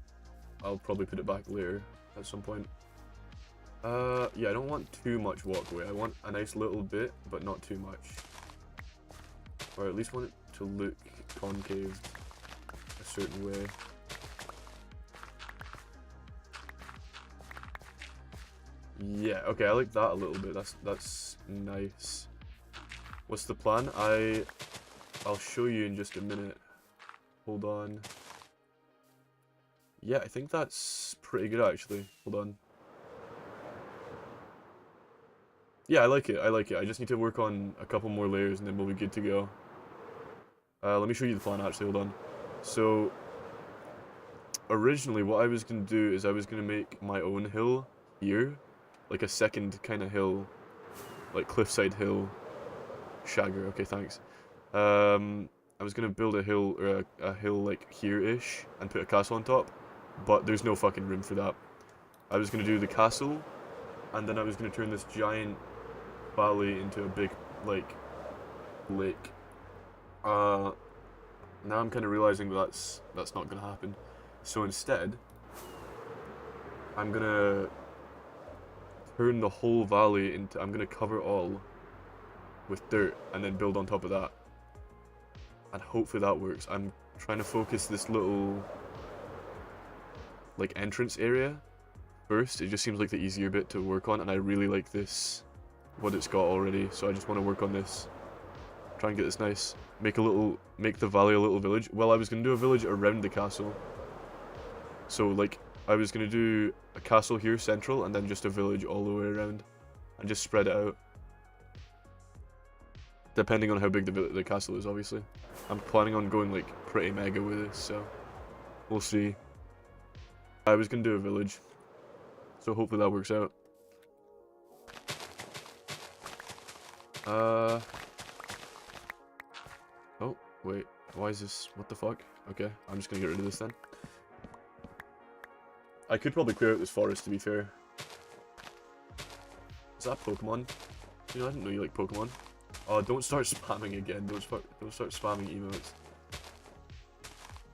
I'll probably put it back later at some point. Yeah, I don't want too much walkway. I want a nice little bit, but not too much. Or at least want it to look concave a certain way. Yeah, okay, I like that a little bit. That's nice. What's the plan? I'll show you in just a minute. Hold on. Yeah, I think that's pretty good actually. Hold on. Yeah, I like it. I like it. I just need to work on a couple more layers and then we'll be good to go. Let me show you the plan actually, hold on. So, originally what I was going to do is I was going to make my own hill here. Like a second kind of hill. Like cliffside hill. Shagger, okay, thanks. I was going to build a hill, or a hill like here-ish, and put a castle on top. But there's no fucking room for that. I was going to do the castle, and then I was going to turn this giant valley into a big, like, lake. Now I'm kind of realizing that's not gonna happen. So instead, I'm gonna turn the whole valley into. I'm gonna cover it all with dirt and then build on top of that. And hopefully that works. I'm trying to focus this little like entrance area first. It just seems like the easier bit to work on, and I really like this, what it's got already. So I just want to work on this. Try and get this nice. Make the valley a little village. Well, I was gonna do a village around the castle. So like, I was gonna do a castle here central, and then just a village all the way around, and just spread it out. Depending on how big the castle is, obviously. I'm planning on going like pretty mega with this, so we'll see. I was gonna do a village, so hopefully that works out. Oh, wait. Why is this? What the fuck? Okay, I'm just gonna get rid of this then. I could probably clear out this forest, to be fair. Is that Pokemon? You know, I didn't know you like Pokemon. Oh, don't start spamming again. Don't start spamming emotes.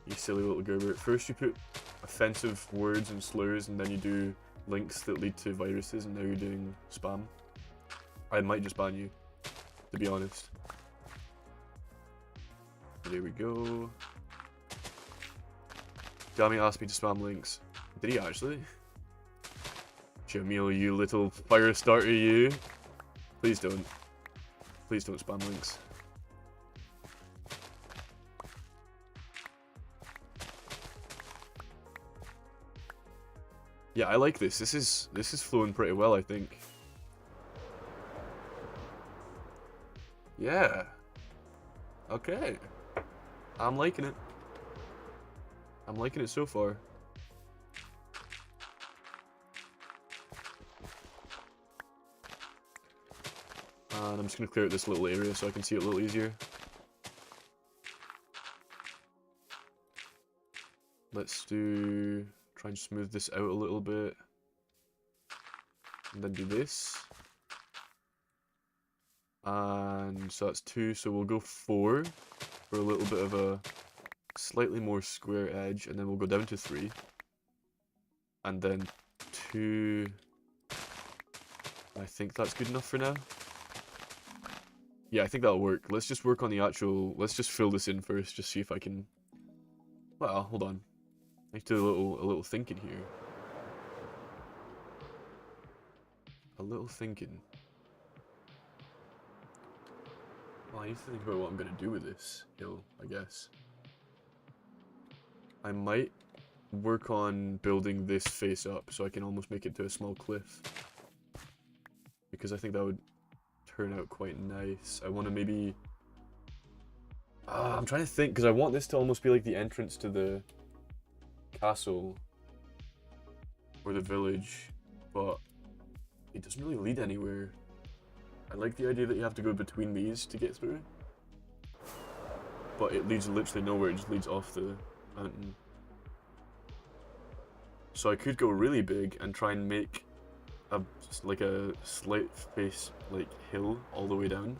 You silly little Gerber. First you put offensive words and slurs, and then you do links that lead to viruses, and now you're doing spam. I might just ban you, to be honest. There we go. Dammy asked me to spam links. Did he actually? Jamil, you little fire starter, you. Please don't. Please don't spam links. Yeah, I like this. This is flowing pretty well, I think. Yeah. Okay. I'm liking it. I'm liking it so far. And I'm just going to clear out this little area so I can see it a little easier. Let's try and smooth this out a little bit. And then do this. And so that's 2, so we'll go 4 for a little bit of a slightly more square edge, and then we'll go down to 3. And then 2. I think that's good enough for now. Yeah, I think that'll work. Let's just work on the actual... Let's just fill this in first, just see if I can... Well, hold on. I need to do a little thinking here. A little thinking. Well, I need to think about what I'm going to do with this hill, I guess. I might work on building this face up so I can almost make it to a small cliff. Because I think that would turn out quite nice. I want to maybe... I'm trying to think, because I want this to almost be like the entrance to the castle. Or the village. But it doesn't really lead anywhere. I like the idea that you have to go between these to get through. But it leads literally nowhere, it just leads off the mountain. So I could go really big and try and make a slight face like hill all the way down.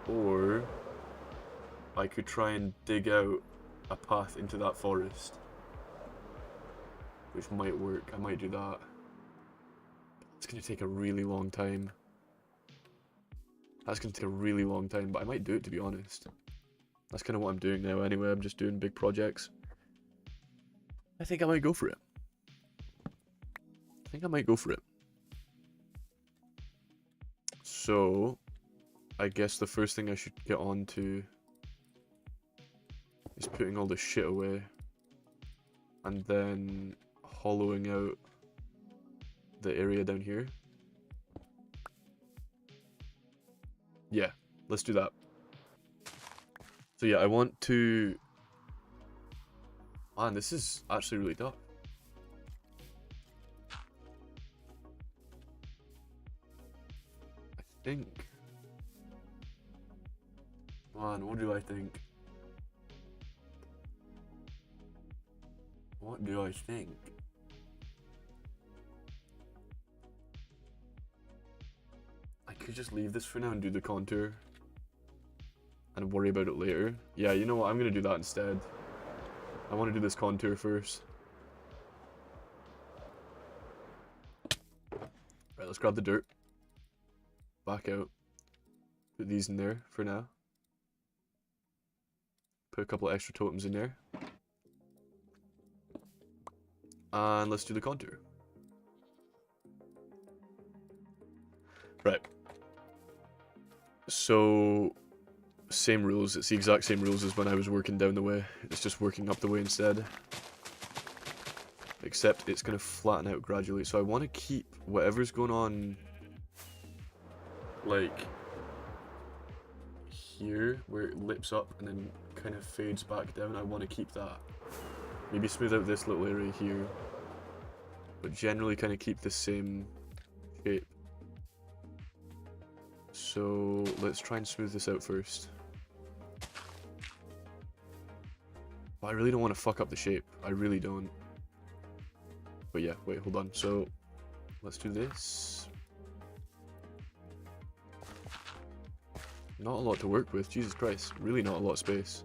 Or I could try and dig out a path into that forest. Which might work, I might do that. It's gonna take a really long time. That's gonna take a really long time, but I might do it, to be honest. That's kind of what I'm doing now anyway, I'm just doing big projects. I think I might go for it. I think I might go for it. So, I guess the first thing I should get on to is putting all the shit away. And then hollowing out the area down here. Yeah, let's do that. So yeah, I want to... Man, this is actually really tough. I think... Man, what do I think? What do I think? I could just leave this for now and do the contour. And worry about it later. Yeah, you know what? I'm gonna do that instead. I want to do this contour first. Right, let's grab the dirt. Back out. Put these in there for now. Put a couple of extra totems in there. And let's do the contour. Right. So... Same rules, it's the exact same rules as when I was working down the way. It's just working up the way instead. Except it's going to flatten out gradually. So I want to keep whatever's going on, like, here, where it lips up and then kind of fades back down. I want to keep that. Maybe smooth out this little area here. But generally kind of keep the same shape. So let's try and smooth this out first. But I really don't want to fuck up the shape. I really don't. But yeah, wait, hold on. So let's do this. Not a lot to work with. Jesus Christ. Really not a lot of space.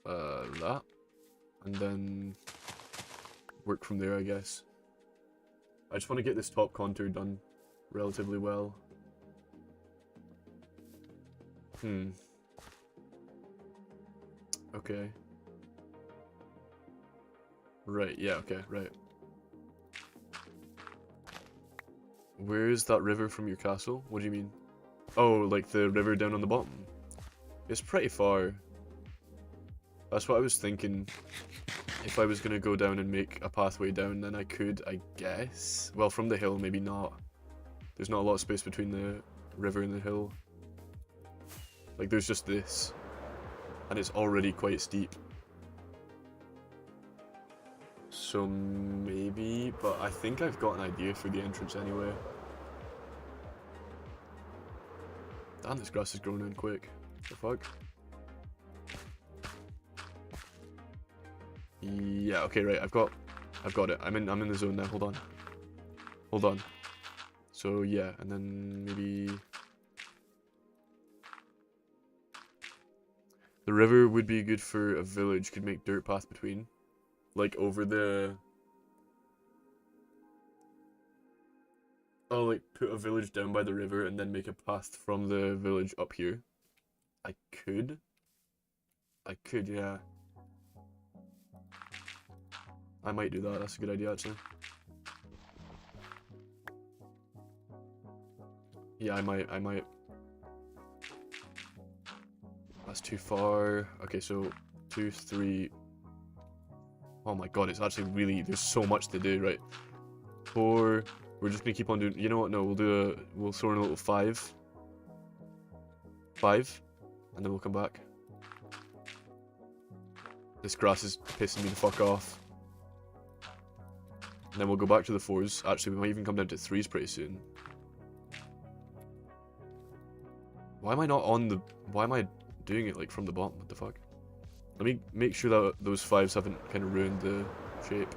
That. And then work from there, I guess. I just want to get this top contour done relatively well. Okay. Right, yeah, okay, right. Where is that river from your castle? What do you mean? Oh, like the river down on the bottom? It's pretty far. That's what I was thinking. If I was going to go down and make a pathway down, then I could, I guess. Well, from the hill, maybe not. There's not a lot of space between the river and the hill. Like, there's just this. And it's already quite steep. So maybe, but I think I've got an idea for the entrance anyway. Damn, this grass is growing in quick. What the fuck? Yeah, okay, right, I've got it. I'm in the zone now, hold on. Hold on. So yeah, and then maybe The river would be good for a village. Could make dirt path between. Like over the... Oh, like put a village down by the river and then make a path from the village up here. I could. Yeah. I might do that. That's a good idea, actually. Yeah, I might. That's too far. Okay, so 2, 3. Oh my god, it's actually really, there's so much to do, right? 4. We're just gonna keep on doing, you know what? No, we'll throw in a little 5. 5. And then we'll come back. This grass is pissing me the fuck off. And then we'll go back to the 4s. Actually, we might even come down to 3s pretty soon. Why am I not on the... Why am I doing it, like, from the bottom? What the fuck? Let me make sure that those 5s haven't kind of ruined the shape.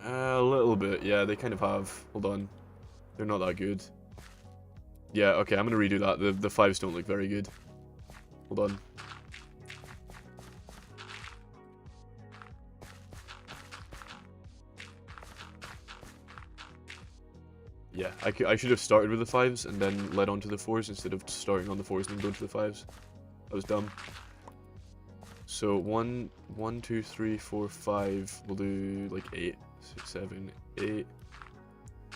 A little bit. Yeah, they kind of have. Hold on. They're not that good. Yeah, okay, I'm gonna redo that. The 5s don't look very good. Hold on. Yeah, I should have started with the 5s and then led on to the 4s instead of starting on the 4s and then going to the 5s. That was dumb. So 1, 2, 3, 4, 5. We'll do like 8, 6, 7, 8,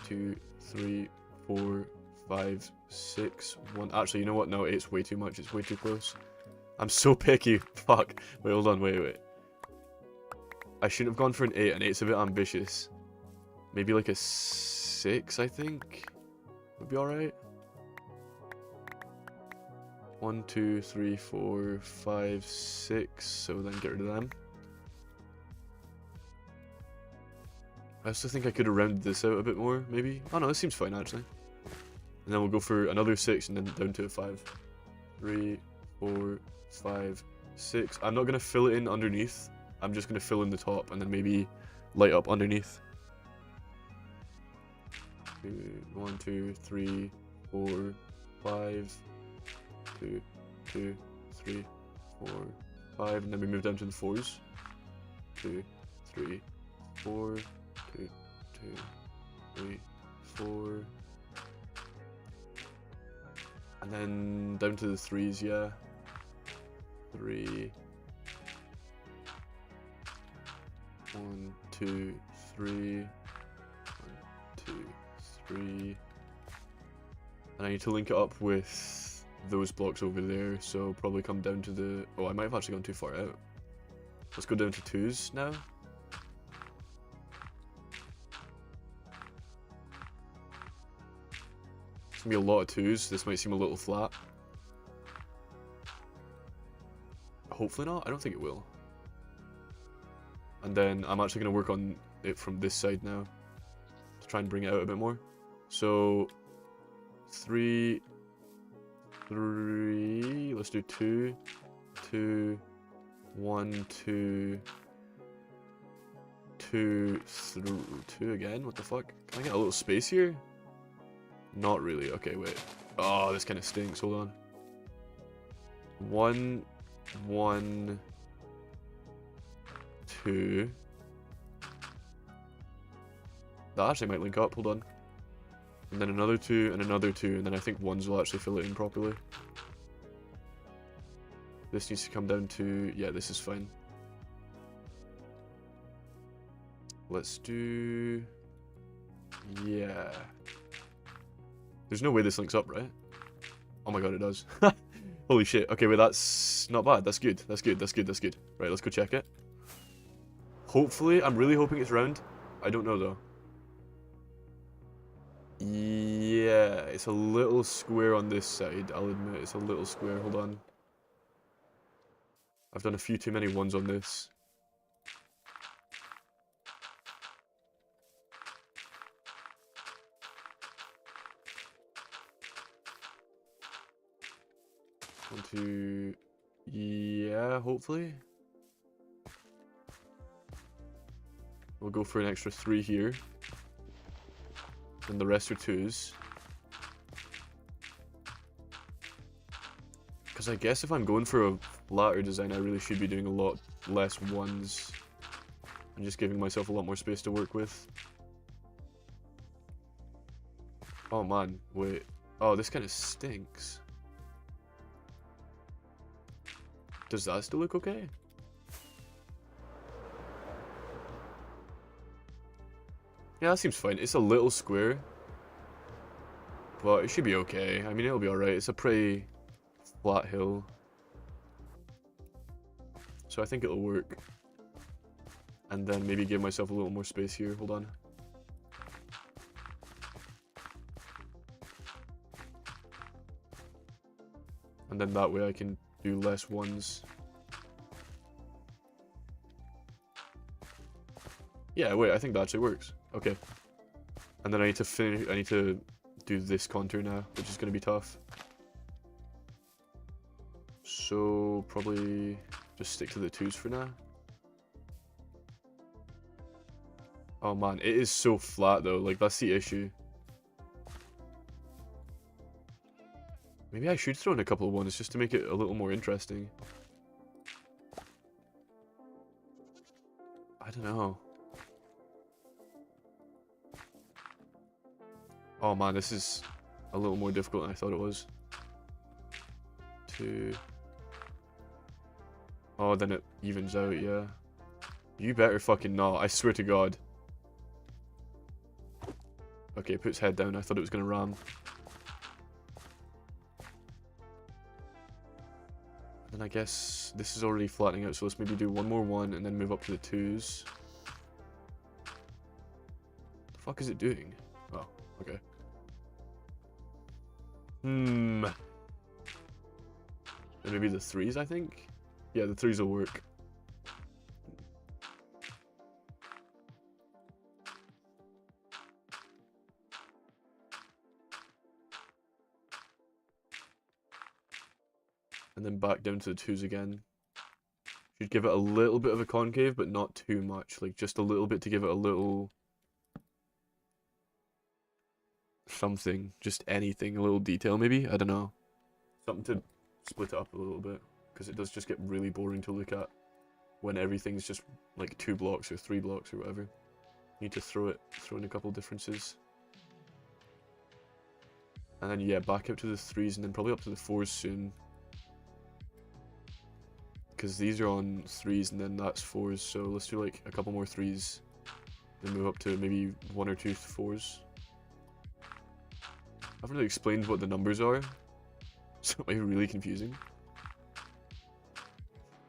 2, 3, 4, 5, 6, 1. Actually, you know what? No, 8's way too much. It's way too close. I'm so picky. Fuck. Wait, hold on. Wait. I shouldn't have gone for an 8. An 8's a bit ambitious. Maybe like a 6, I think. Would be alright. 1, 2, 3, 4, 5, 6. So then get rid of them. I also think I could have rounded this out a bit more, maybe. Oh no, this seems fine actually. And then we'll go for another 6 and then down to a 5. 3, 4, 5, 6. I'm not going to fill it in underneath. I'm just going to fill in the top and then maybe light up underneath. 1, 2, 3, 4, 5. 2, 2, 3, 4, 5. And then we move down to the 4s. 2, 3, 4. 2, 2, 3, 4. And then down to the 3s, yeah. 3. 1, 2, 3. 1, 2, 3. And I need to link it up with those blocks over there, so probably come down to the... Oh, I might have actually gone too far out. Let's go down to 2s now. It's gonna be a lot of 2s. This might seem a little flat. Hopefully not. I don't think it will. And then I'm actually gonna work on it from this side now to try and bring it out a bit more. So 3. Let's do 2, 2, 1, 2, 2, 2 again. What the fuck? Can I get a little space here? Not really. Okay, wait. Oh, this kind of stinks. Hold on. 1, 1, 2. That actually might link up. Hold on. And then another 2 and another 2, and then I think 1s will actually fill it in properly. This needs to come down to... Yeah, this is fine. Let's do... Yeah. There's no way this links up, right? Oh my god, it does. Holy shit. Okay, wait, that's not bad. That's good. That's good. Right, let's go check it. Hopefully, I'm really hoping it's round. I don't know, though. Yeah, it's a little square on this side, I'll admit. It's a little square. Hold on. I've done a few too many 1s on this. One, 2... Yeah, hopefully. We'll go for an extra 3 here. And the rest are 2s. Because Because I guess if I'm going for a flatter design, I really should be doing a lot less ones. And just giving myself a lot more space to work with. Oh man, wait. Oh, this kind of stinks. Does that still look okay? Yeah, that seems fine. It's a little square. But it should be okay. I mean, it'll be alright. It's a pretty flat hill. So I think it'll work. And then maybe give myself a little more space here. Hold on. And then that way I can do less ones. Yeah, wait, I think that actually works. Okay. And then I need to finish, I need to do this contour now, which is going to be tough. So, probably just stick to the 2s for now. Oh man, it is so flat though, like that's the issue. Maybe I should throw in a couple of 1s just to make it a little more interesting. I don't know. Oh man, this is a little more difficult than I thought it was. 2. Oh, then it evens out, yeah. You better fucking not, I swear to God. Okay, it puts head down, I thought it was gonna ram. And then I guess this is already flattening out, so let's maybe do one more 1 and then move up to the 2s. What the fuck is it doing? Oh, okay. And maybe the 3s, I think? Yeah, the 3s will work. And then back down to the 2s again. Should give it a little bit of a concave, but not too much. Like, just a little bit to give it a little... something. Just anything. A little detail, maybe? I don't know. Something to split it up a little bit. Because it does just get really boring to look at. When everything's just, like, 2 blocks or 3 blocks or whatever. Need to throw in a couple differences. And then, yeah, back up to the 3s and then probably up to the 4s soon. Because these are on 3s and then that's 4s, so let's do like a couple more 3s. Then move up to maybe 1 or 2 4s. I haven't really explained what the numbers are, so it might be really confusing.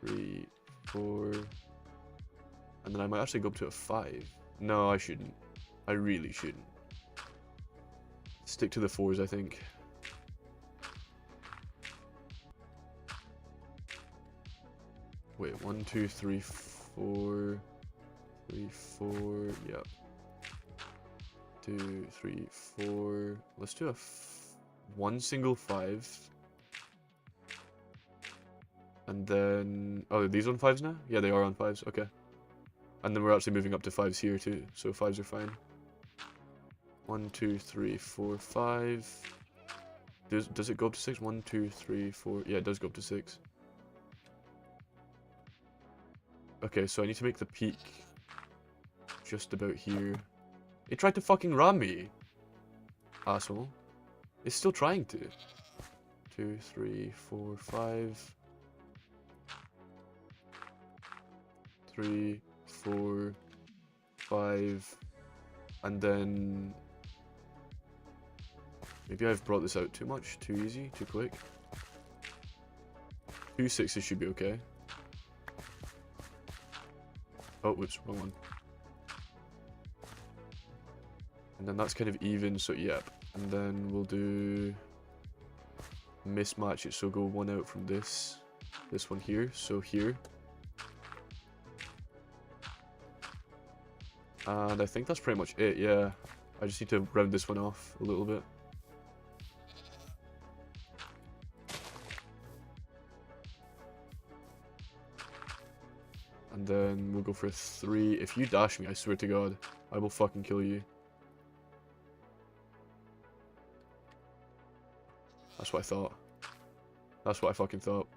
3, 4... And then I might actually go up to a 5. No, I shouldn't. I really shouldn't. Stick to the 4s, I think. Wait, 1, 2, 3, 4, 3, 4, yep. 2, 3, 4. Let's do a 1 single 5. And then, oh, are these on 5s now? Yeah, they are on 5s, okay. And then we're actually moving up to 5s here too, so 5s are fine. 1, 2, 3, 4, 5. Does it go up to 6? 1, 2, 3, 4. Yeah, it does go up to 6. Okay, so I need to make the peak just about here. It tried to fucking ram me. Asshole. It's still trying to. 2, 3, 4, 5. 3, 4, 5. And then... maybe I've brought this out too much, too easy, too quick. 2 6s should be okay. Oh, whoops, wrong one. And then that's kind of even, so yep. And then we'll do... mismatch it, so go 1 out from this one here, so here. And I think that's pretty much it, yeah. I just need to round this one off a little bit. And then we'll go for a 3. If you dash me, I swear to God, I will fucking kill you. That's what I thought. That's what I fucking thought.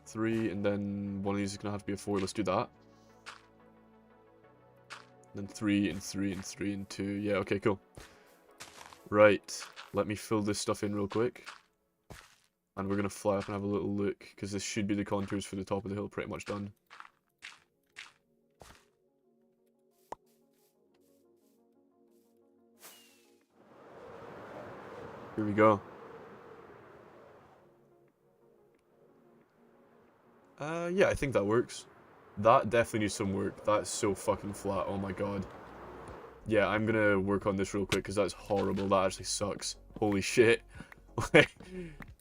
3, and then one of these is gonna have to be a 4. Let's do that. Then 3 and 3 and 3 and 2. Yeah, okay, cool. Right, let me fill this stuff in real quick. And we're gonna fly up and have a little look, because this should be the contours for the top of the hill pretty much done. Here we go. Yeah, I think that works. That definitely needs some work. That's so fucking flat, oh my god. Yeah, I'm gonna work on this real quick, because that's horrible. That actually sucks. Holy shit.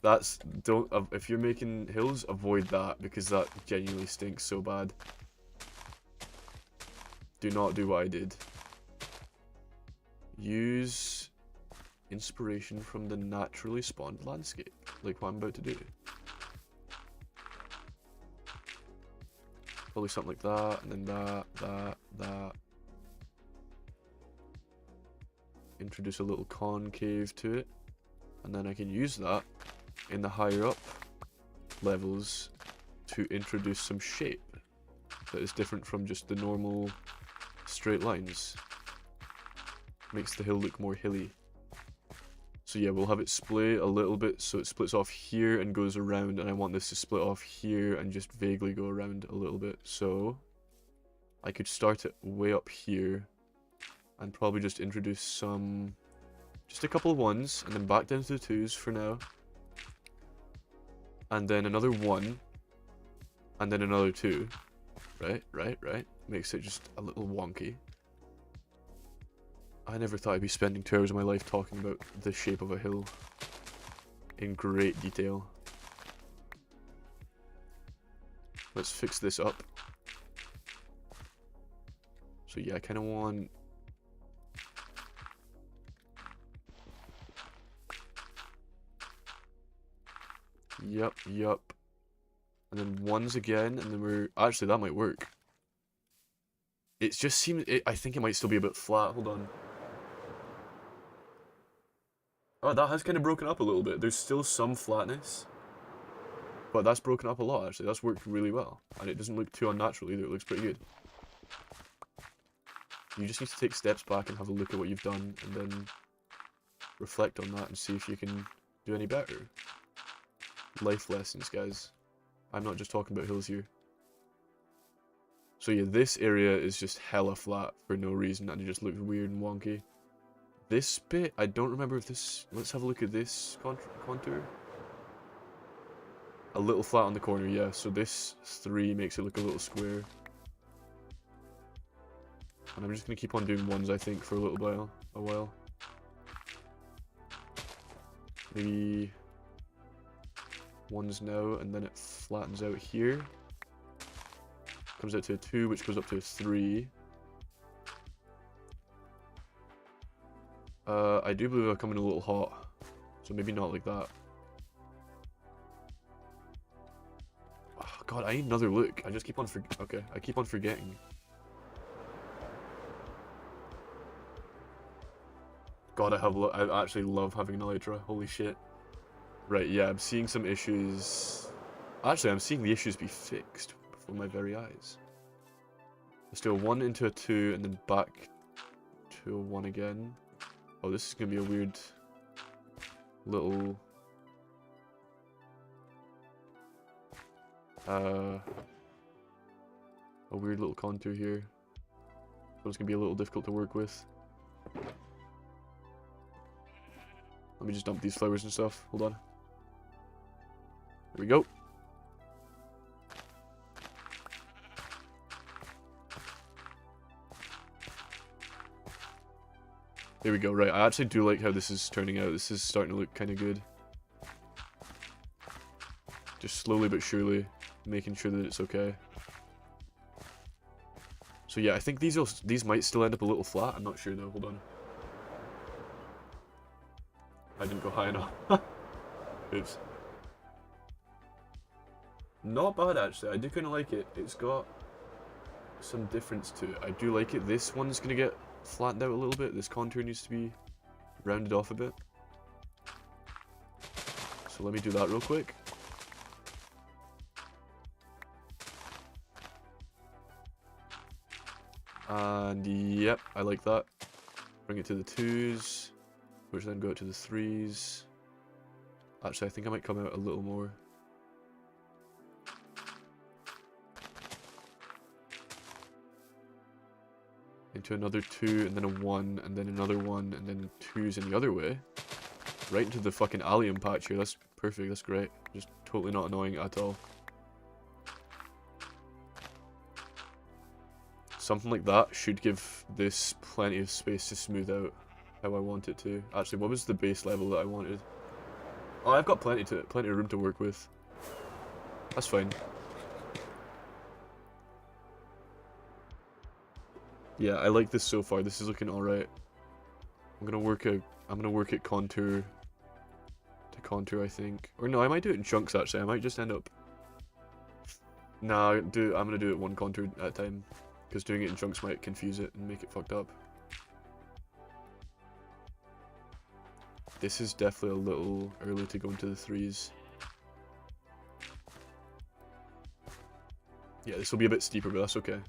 That's, if you're making hills, avoid that, because that genuinely stinks so bad. Do not do what I did. Use inspiration from the naturally spawned landscape, like what I'm about to do. Probably something like that, and then that. Introduce a little concave to it, and then I can use that in the higher up levels to introduce some shape that is different from just the normal straight lines. Makes the hill look more hilly. So yeah, we'll have it split a little bit so it splits off here and goes around, and I want this to split off here and just vaguely go around a little bit. So I could start it way up here and probably just introduce some, just a couple of 1s, and then back down to the 2s for now. And then another 1, and then another 2. Right. Makes it just a little wonky. I never thought I'd be spending 2 hours of my life talking about the shape of a hill in great detail. Let's fix this up. So yeah, I kind of want... Yup. And then 1s again, and then we're... Actually, that might work. It just seems... I think it might still be a bit flat. Hold on. Oh, that has kind of broken up a little bit. There's still some flatness. But that's broken up a lot, actually. That's worked really well. And it doesn't look too unnatural either. It looks pretty good. You just need to take steps back and have a look at what you've done, and then reflect on that and see if you can do any better. Life lessons, guys. I'm not just talking about hills here. So yeah, this area is just hella flat for no reason, and it just looks weird and wonky. This bit, I don't remember if this... Let's have a look at this contour. A little flat on the corner, yeah. So this 3 makes it look a little square. And I'm just going to keep on doing 1s, I think, for a little while. Maybe 1s now, and then it flattens out here. Comes out to a 2, which goes up to a 3. I do believe I'll come in a little hot, so maybe not like that. Oh, God, I need another look. I just keep on I keep on forgetting. God, I actually love having an elytra. Holy shit. Right, yeah, I'm seeing some issues. Actually, I'm seeing the issues be fixed before my very eyes. Let's do a 1 into a 2, and then back to a 1 again. Oh, this is gonna be a weird little... a weird little contour here. So it's gonna be a little difficult to work with. Let me just dump these flowers and stuff. Hold on. Here we go. There we go, right. I actually do like how this is turning out. This is starting to look kind of good. Just slowly but surely making sure that it's okay. So yeah, I think these might still end up a little flat. I'm not sure though. Hold on. I didn't go high enough. Oops. Not bad actually. I do kind of like it. It's got some difference to it. I do like it. This one's gonna get flattened out a little bit. This contour needs to be rounded off a bit. So let me do that real quick. And yep, I like that. Bring it to the 2s, which then go out to the 3s. Actually, I think I might come out a little more. Into another 2, and then a 1, and then another 1, and then 2s in the other way. Right into the fucking allium patch here. That's perfect, that's great. Just totally not annoying at all. Something like that should give this plenty of space to smooth out how I want it to. Actually, what was the base level that I wanted? Oh, I've got plenty of room to work with. That's fine. Yeah, I like this so far. This is looking alright. I'm gonna work at contour to contour, I think. Or no, I might do it in chunks actually. I might just end up. Nah, I'm gonna do it one contour at a time. Because doing it in chunks might confuse it and make it fucked up. This is definitely a little early to go into the 3s. Yeah, this will be a bit steeper, but that's okay.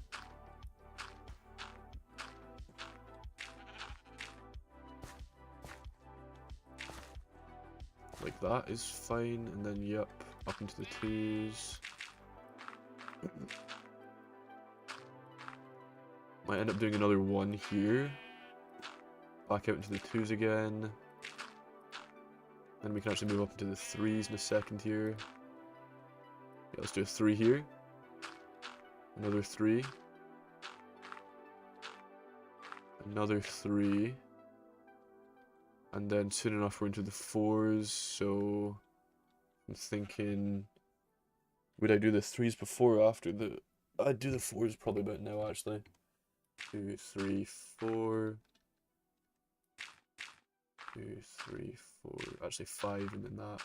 Like that is fine, and then yep, up into the 2s. Might end up doing another 1 here. Back out into the 2s again. Then we can actually move up into the 3s in a second here. Yeah, let's do a 3 here. Another 3. Another 3. And then soon enough we're into the 4s, so I'm thinking, would I do the 3s before or after the... I'd do the 4s probably about now actually. 2, 3, 4. 2, 3, 4. Actually 5 and then that.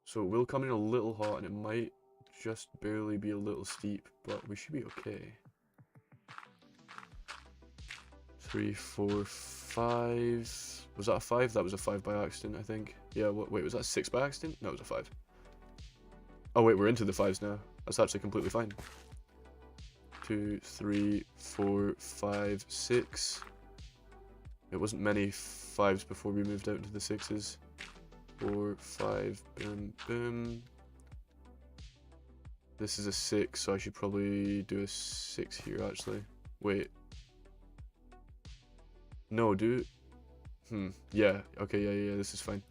So it will come in a little hot and it might just barely be a little steep, but we should be okay. 3, 4, 5. Was that a 5? That was a 5 by accident, I think. Yeah, wait, was that a 6 by accident? No, it was a 5. Oh wait, we're into the 5s now. That's actually completely fine. 2, 3, 4, 5, 6. It wasn't many 5s before we moved out into the 6s. 4, 5, boom, boom. This is a 6, so I should probably do a 6 here actually. Wait. No, yeah, okay, yeah, this is fine.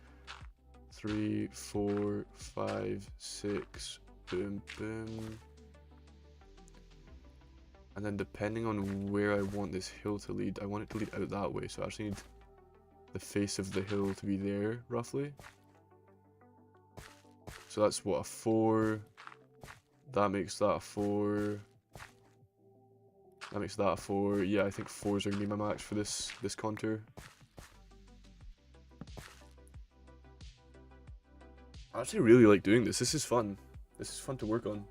3, 4, 5, 6, boom, boom. And then depending on where I want this hill to lead, I want it to lead out that way, so I actually need the face of the hill to be there, roughly. So that's what, a 4. That makes that a 4. That makes that a 4. Yeah, I think 4s are going to be my max for this contour. I actually really like doing this. This is fun. This is fun to work on.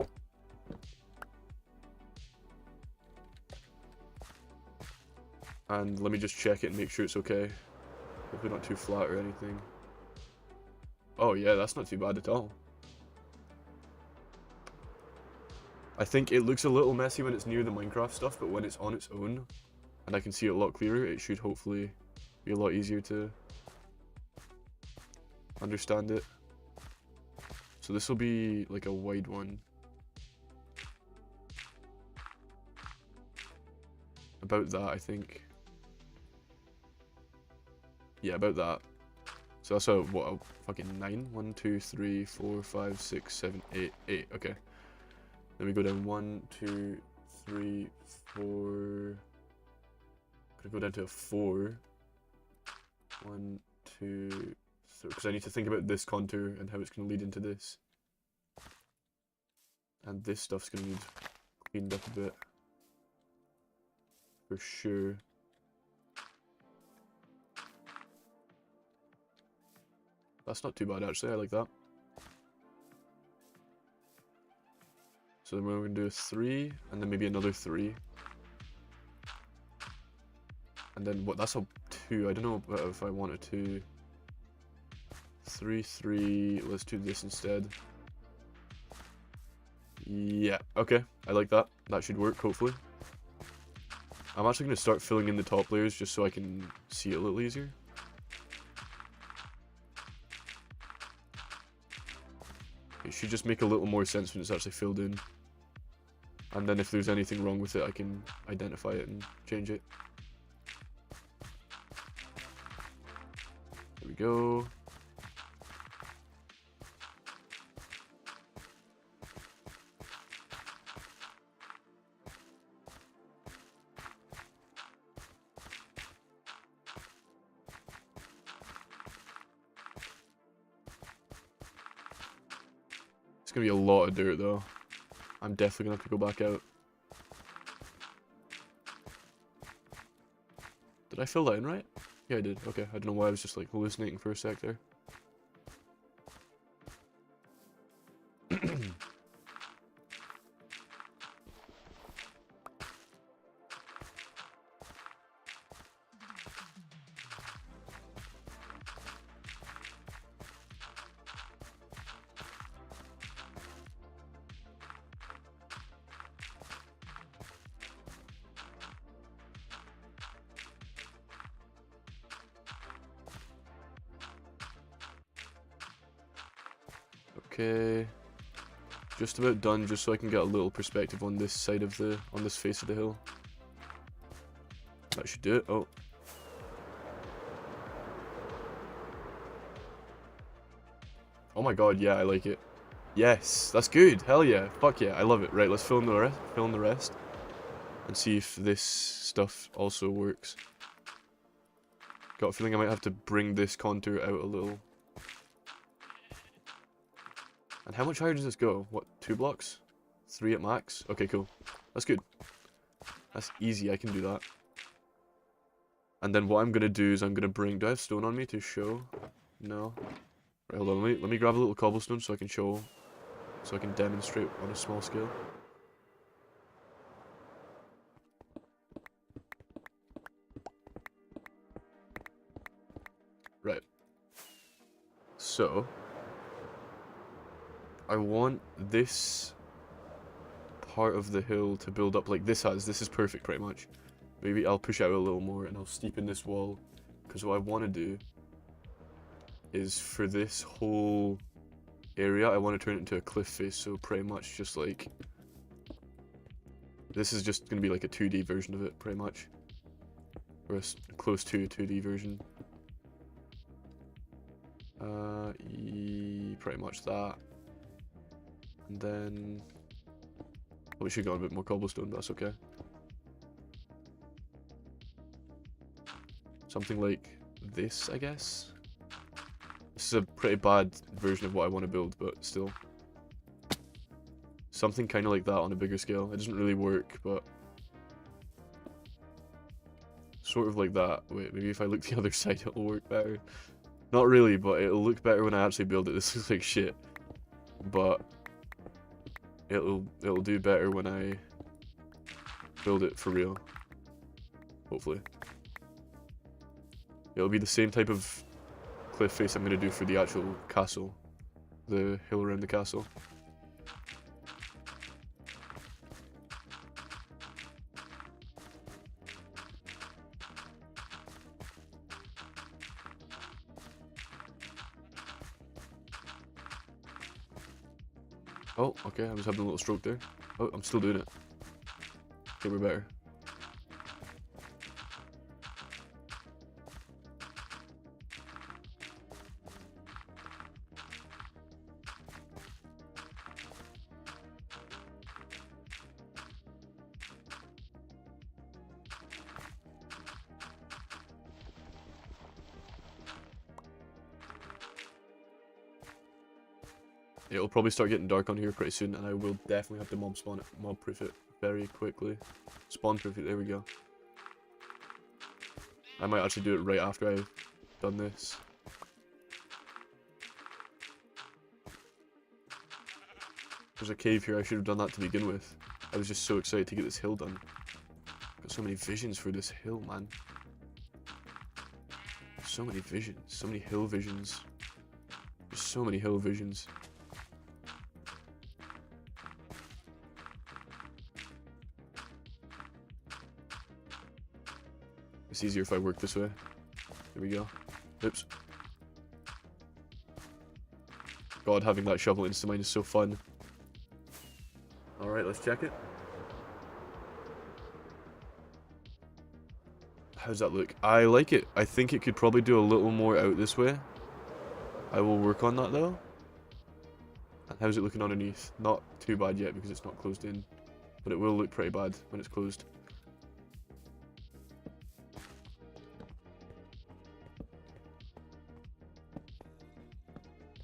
And let me just check it and make sure it's okay. Hopefully not too flat or anything. Oh yeah, that's not too bad at all. I think it looks a little messy when it's near the Minecraft stuff, but when it's on its own, and I can see it a lot clearer, it should hopefully be a lot easier to understand it. So this will be like a wide one. About that, I think. Yeah, about that. So that's a, what, a fucking 9? 1, 2, 3, 4, 5, 6, 7, 8, 8. Okay. Then we go down 1, 2, 3, 4. Could go down to a 4. 1, 2, 3. Because I need to think about this contour and how it's going to lead into this. And this stuff's going to need cleaned up a bit. For sure. That's not too bad actually, I like that. So then we're going to do a 3, and then maybe another 3. And then what, that's a 2, I don't know if I want a 2. 3, 3. Let's do this instead. Yeah, okay. I like that. That should work, hopefully. I'm actually going to start filling in the top layers just so I can see it a little easier. It should just make a little more sense when it's actually filled in. And then if there's anything wrong with it, I can identify it and change it. There we go. It's gonna be a lot of dirt though. I'm definitely gonna have to go back out. Did I fill that in right? Yeah, I did. Okay, I don't know why I was just like hallucinating for a sec there. Okay, just about done, just so I can get a little perspective on this side of the, on this face of the hill. That should do it. Oh. Oh my god, yeah, I like it. Yes, that's good. Hell yeah. Fuck yeah, I love it. Right, let's fill in the rest and see if this stuff also works. Got a feeling I might have to bring this contour out a little. And how much higher does this go? What, 2 blocks? 3 at max? Okay, cool. That's good. That's easy, I can do that. And then what I'm gonna do is I'm gonna bring... Do I have stone on me to show? No. Right, hold on, let me grab a little cobblestone so I can show... So I can demonstrate on a small scale. Right. So... I want this part of the hill to build up like this has. This is perfect pretty much. Maybe I'll push out a little more and I'll steepen this wall. Because what I want to do is for this whole area, I want to turn it into a cliff face. So pretty much just like... This is just going to be like a 2D version of it, pretty much. Or a close to a 2D version. Pretty much that. And then... Oh, we should go on a bit more cobblestone, but that's okay. Something like this, I guess? This is a pretty bad version of what I want to build, but still. Something kind of like that on a bigger scale. It doesn't really work, but... Sort of like that. Wait, maybe if I look the other side it'll work better. Not really, but it'll look better when I actually build it. This looks like shit. But... It'll do better when I build it for real. Hopefully. It'll be the same type of cliff face I'm going to do for the actual castle. The hill around the castle. Oh, okay, I was having a little stroke there. Oh, I'm still doing it. Okay, we're better. It'll probably start getting dark on here pretty soon, and I will definitely have to mob proof it very quickly. Spawn proof it, there we go. I might actually do it right after I've done this. There's a cave here, I should have done that to begin with. I was just so excited to get this hill done. Got so many visions for this hill, man. So many visions, so many hill visions. So many hill visions. It's easier if I work this way. There we go. Oops. God, having that shovel into mine is so fun. Alright, let's check it. How's that look? I like it. I think it could probably do a little more out this way. I will work on that though. And how's it looking underneath? Not too bad yet because it's not closed in. But it will look pretty bad when it's closed.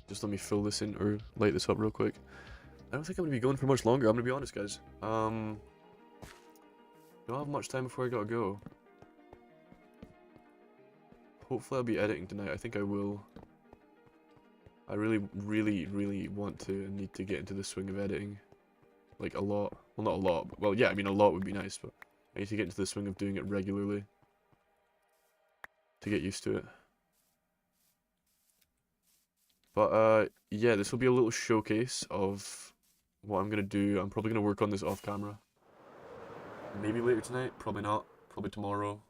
Just let me fill this in or light this up real quick. I don't think I'm going to be going for much longer, I'm going to be honest, guys. Don't have much time before I gotta go. Hopefully I'll be editing tonight. I think I will. I really want to and need to get into the swing of editing. Like a lot. Well, not a lot. But, well, yeah, I mean a lot would be nice, but I need to get into the swing of doing it regularly. To get used to it. But, yeah, this will be a little showcase of what I'm gonna do. I'm probably gonna work on this off camera. Maybe later tonight, probably not. Probably tomorrow.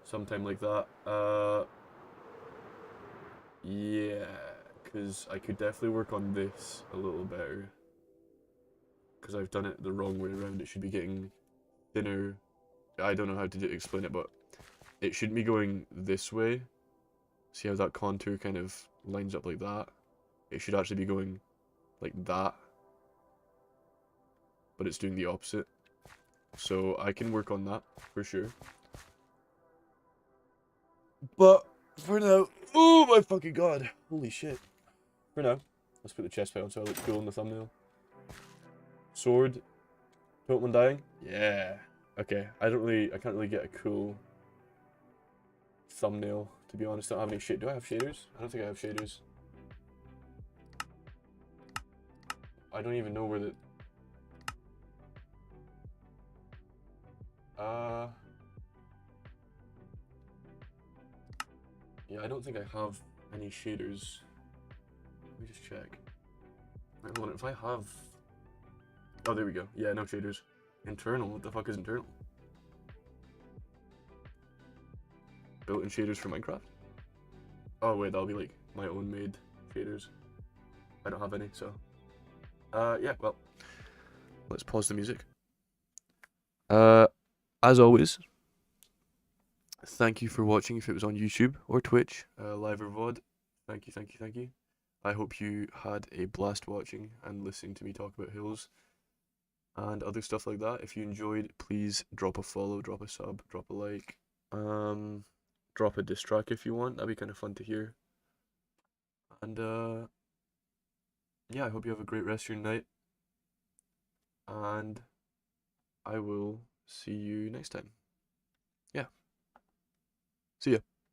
Sometime like that. Yeah, because I could definitely work on this a little better. Because I've done it the wrong way around. It should be getting thinner. I don't know how to explain it, but it shouldn't be going this way. See how that contour kind of lines up like that? It should actually be going like that. But it's doing the opposite. So I can work on that for sure. But for now, oh my fucking god, holy shit. For now, let's put the chest plate on so I look cool in the thumbnail. Sword, totem undying, yeah. Okay, I can't really get a cool thumbnail to be honest. I don't have any shade. Do I have shaders? I don't think I have shaders. I don't even know where the yeah, I don't think I have any shaders. Let me just check. Wait, hold on, if I have... Oh, there we go. Yeah, no shaders. Internal? What the fuck is internal? Built-in shaders for Minecraft? Oh wait, that'll be like my own made shaders. I don't have any, so... yeah, well... Let's pause the music. As always... Thank you for watching if it was on YouTube or Twitch, live or VOD. Thank you. I hope you had a blast watching and listening to me talk about hills and other stuff like that. If you enjoyed, please drop a follow, drop a sub, drop a like, drop a diss track if you want. That'd be kind of fun to hear. And yeah, I hope you have a great rest of your night. And I will see you next time. Yeah. See ya.